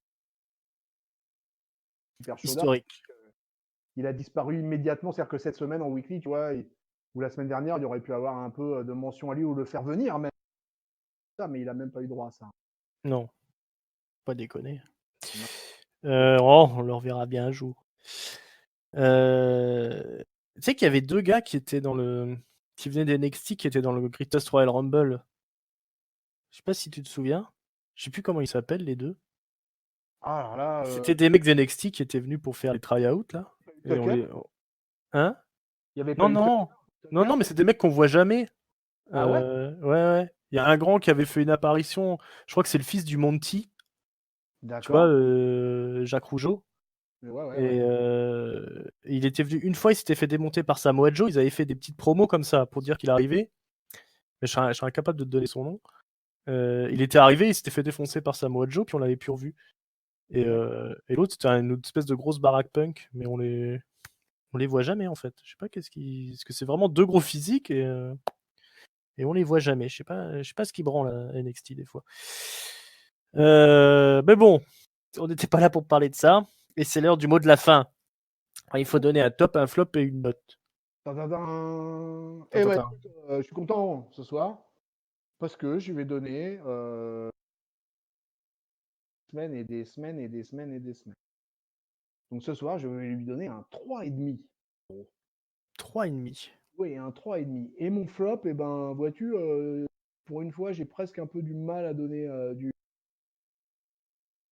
super chaudard. Historique. Il a disparu immédiatement. C'est-à-dire que cette semaine en weekly, tu vois, ou la semaine dernière, il aurait pu avoir un peu de mention à lui ou le faire venir même. Ça, mais il a même pas eu droit à ça. Non, pas déconner. Non. On le reverra bien un jour. Tu sais qu'il y avait 2 gars qui venaient d'NXT qui étaient dans le Greatest Royal Rumble. Je sais pas si tu te souviens. Je sais plus comment ils s'appellent les deux. Ah, alors là, C'était des mecs d'NXT qui étaient venus pour faire les try-out là. Et on Tucker, les. Hein? il n'y avait pas Non, eu non. Non, Tucker. non, mais c'est des mecs qu'on voit jamais. Ah ouais? Ouais, ouais. Il y a un grand qui avait fait une apparition. Je crois que c'est le fils du Monty. Tu vois, D'accord. Jacques Rougeau. Ouais, ouais, ouais. Et il était venu une fois, il s'était fait démonter par Samoa Joe. Ils avaient fait des petites promos comme ça pour dire qu'il arrivait. Mais je serais incapable de te donner son nom. Il était arrivé, il s'était fait défoncer par Samoa Joe, puis on l'avait plus revu. Et l'autre, c'était une autre espèce de grosse baraque punk, mais on les voit jamais en fait. Je sais pas parce que c'est vraiment 2 gros physiques et on les voit jamais. Je sais pas ce qui branle à NXT des fois. Mais bon, on n'était pas là pour parler de ça. Et c'est l'heure du mot de la fin. Alors, il faut donner un top, un flop et une note. Tadadam. Eh ben, Tintin. écoute, je suis content ce soir parce que je vais donner semaines et des semaines et des semaines et des semaines. Donc ce soir, je vais lui donner un 3,5. 3,5. Oui, un 3,5. Et mon flop, eh ben, vois-tu, pour une fois, j'ai presque un peu du mal à donner du.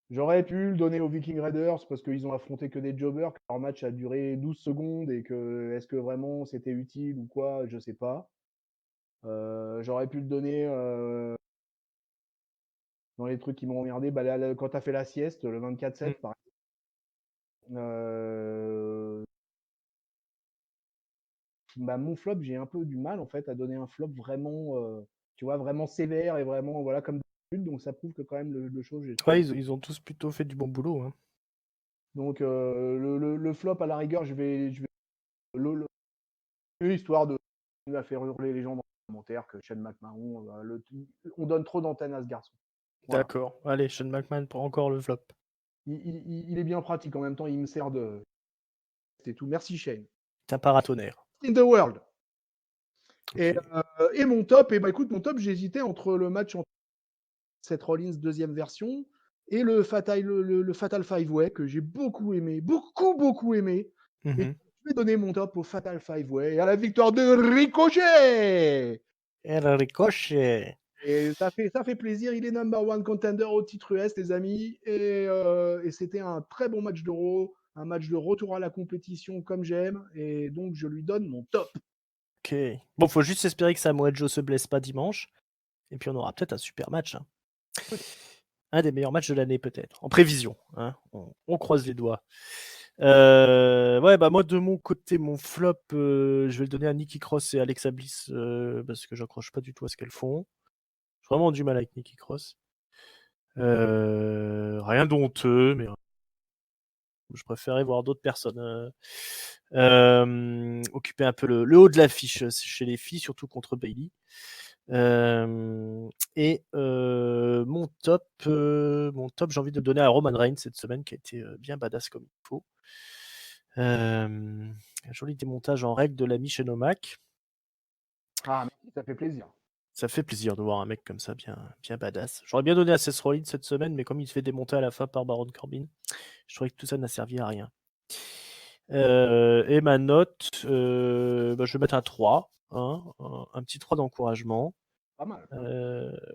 J'aurais pu le donner aux Viking Raiders parce qu'ils ont affronté que des jobbers, que leur match a duré 12 secondes et que est-ce que vraiment c'était utile ou quoi, je sais pas. J'aurais pu le donner dans les trucs qui m'ont emmerdé, bah, quand tu as fait la sieste, le 24-7, par exemple. Bah, mon flop, j'ai un peu du mal en fait à donner un flop vraiment, tu vois, vraiment sévère et vraiment voilà comme d'habitude. Donc ça prouve que quand même le show, j'ai trouvé. Ouais, ils ont tous plutôt fait du bon boulot. Hein. Donc le flop à la rigueur, je vais histoire de continuer à faire hurler les gens dans les commentaires que Shane McMahon, on donne trop d'antenne à ce garçon. Voilà. D'accord. Allez, Sean McMahon pour encore le flop. Il est bien pratique en même temps, il me sert de. C'est tout. Merci Shane. C'est un paratonnerre. In the world. Et, Ok. et mon top, et bah écoute, mon top, j'hésitais entre le match entre Seth Rollins deuxième version et le Fatal Five Way que j'ai beaucoup aimé, beaucoup aimé. Et Mhm. je vais donner mon top au Fatal Five Way et à la victoire de Ricochet. El Ricochet. Et ça fait plaisir. Il est number one contender au titre US, les amis. Et c'était un très bon match d'Euro, un match de retour à la compétition comme j'aime. Et donc, je lui donne mon top. Ok. Bon, faut juste espérer que Samoa Joe se blesse pas dimanche. Et puis on aura peut-être un super match. Hein. Un des meilleurs matchs de l'année, peut-être. En prévision. Hein. On croise les doigts. Ouais, bah moi, de mon côté, mon flop, je vais le donner à Nikki Cross et Alexa Bliss parce que j'accroche pas du tout à ce qu'elles font. J'ai vraiment du mal avec Nikki Cross. Rien d'honteux, mais je préférais voir d'autres personnes occuper un peu le haut de l'affiche chez les filles, surtout contre Bayley. Et mon top, j'ai envie de le donner à Roman Reigns cette semaine, qui a été bien badass comme il faut. Un joli démontage en règle de l'ami Shenomak. Ah, merci, ça fait plaisir. Ça fait plaisir de voir un mec comme ça, bien badass. J'aurais bien donné à Seth Rollins cette semaine, mais comme il se fait démonter à la fin par Baron Corbin, je trouvais que tout ça n'a servi à rien. Et ma note, bah, je vais mettre un 3, hein, un petit 3 d'encouragement. Pas mal.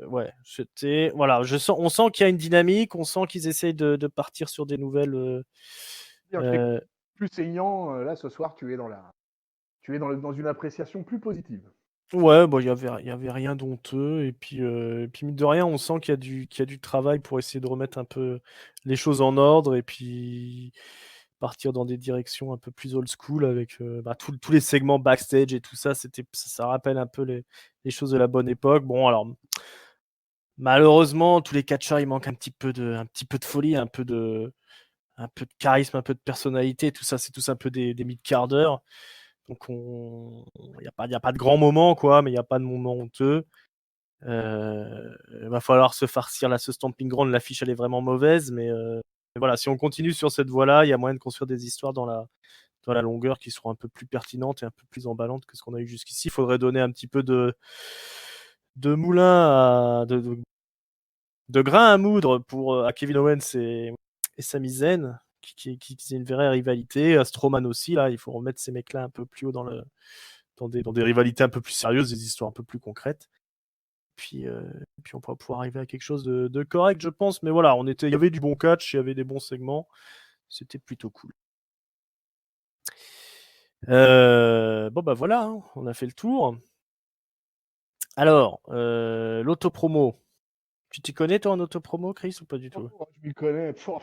Ouais, c'était. Voilà, on sent qu'il y a une dynamique, on sent qu'ils essayent de partir sur des nouvelles. Plus saignant, là, ce soir, tu es dans une appréciation plus positive. Ouais, bon, il y avait rien d'honteux, et puis mine de rien, on sent qu'il y a du travail pour essayer de remettre un peu les choses en ordre, et puis partir dans des directions un peu plus old school avec tous les segments backstage et tout ça. Ça rappelle un peu les choses de la bonne époque. Bon, alors malheureusement, tous les catcheurs, il manque un petit peu de folie, un peu de charisme, un peu de personnalité. Tout ça, c'est tous un peu des mid-carders. Donc, il n'y a pas de grand moment, quoi, mais il n'y a pas de moment honteux. Il va falloir se farcir là, ce Stomping Ground. L'affiche, elle est vraiment mauvaise, mais voilà, si on continue sur cette voie-là, il y a moyen de construire des histoires dans la longueur qui seront un peu plus pertinentes et un peu plus emballantes que ce qu'on a eu jusqu'ici. Il faudrait donner un petit peu de moulin, de grain à moudre à Kevin Owens et Sami Zayn, qui aient une vraie rivalité. À Strowman aussi, là, il faut remettre ces mecs-là un peu plus haut dans des rivalités un peu plus sérieuses, des histoires un peu plus concrètes. Puis on pourra pouvoir arriver à quelque chose de correct, je pense. Mais voilà, il y avait du bon catch, il y avait des bons segments. C'était plutôt cool. Bon, bah voilà, hein, on a fait le tour. Alors, l'autopromo. Tu t'y connais, toi, en autopromo, Chris, ou pas du tout? Je m'y connais. Tout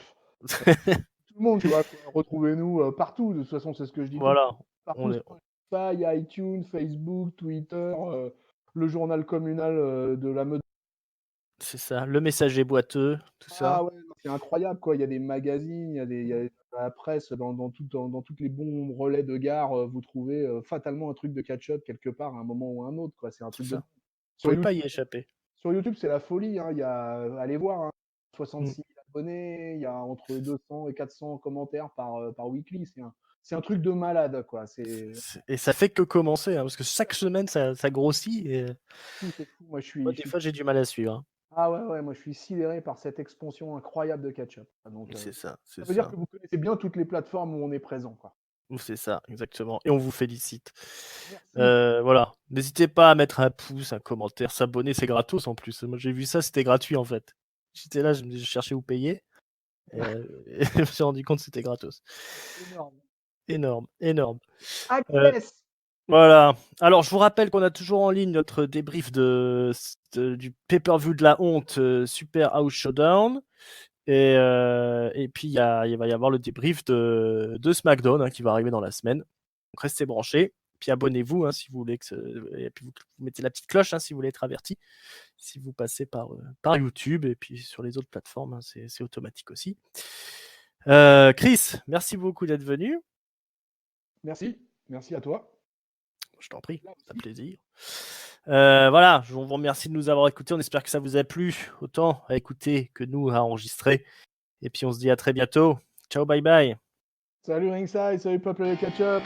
le monde, tu vois, retrouvez-nous partout. De toute façon, c'est ce que je dis. Voilà. Partout, Spotify, iTunes, Facebook, Twitter, le journal communal de la mode. C'est ça, le messager boiteux, tout ça. Ah ouais, c'est incroyable, quoi. Il y a des magazines, il y a la presse, dans toutes les bons relais de gare, vous trouvez fatalement un truc de catch-up quelque part à un moment ou à un autre, quoi. C'est un truc de... Vous Sur pouvez pas y YouTube, échapper. sur YouTube, c'est la folie, hein. Il y a, allez voir, hein, 66 Mm. 000 abonnés, il y a entre 200 et 400 commentaires par weekly. C'est un truc de malade, quoi. Et ça fait que commencer, hein, parce que chaque semaine, ça grossit. Et... C'est fou. Moi, des fois, j'ai du mal à suivre. Hein. Ah ouais, moi je suis sidéré par cette expansion incroyable de catch-up. Donc, C'est ça, c'est ça veut dire ça. que vous connaissez bien toutes les plateformes où on est présent, quoi. C'est ça, exactement. Et on vous félicite. Merci. Voilà. N'hésitez pas à mettre un pouce, un commentaire, s'abonner, c'est gratos en plus. Moi, j'ai vu ça, c'était gratuit en fait. J'étais là, je cherchais où payer. Et je me suis rendu compte que c'était gratos. Énorme. Énorme, énorme. Access. Voilà. Alors, je vous rappelle qu'on a toujours en ligne notre débrief du pay-per-view de la honte, Super House Showdown. Et puis, il va y avoir le débrief de SmackDown qui va arriver dans la semaine. Donc, restez branchés. Puis, abonnez-vous si vous voulez et puis, vous mettez la petite cloche si vous voulez être averti. Si vous passez par YouTube et puis sur les autres plateformes, c'est automatique aussi. Chris, merci beaucoup d'être venu. Merci à toi. Je t'en prie, ça fait plaisir. Voilà, je vous remercie de nous avoir écoutés. On espère que ça vous a plu, autant à écouter que nous à enregistrer. Et puis on se dit à très bientôt. Ciao, bye bye. Salut Ringside, salut Peuple de Ketchup.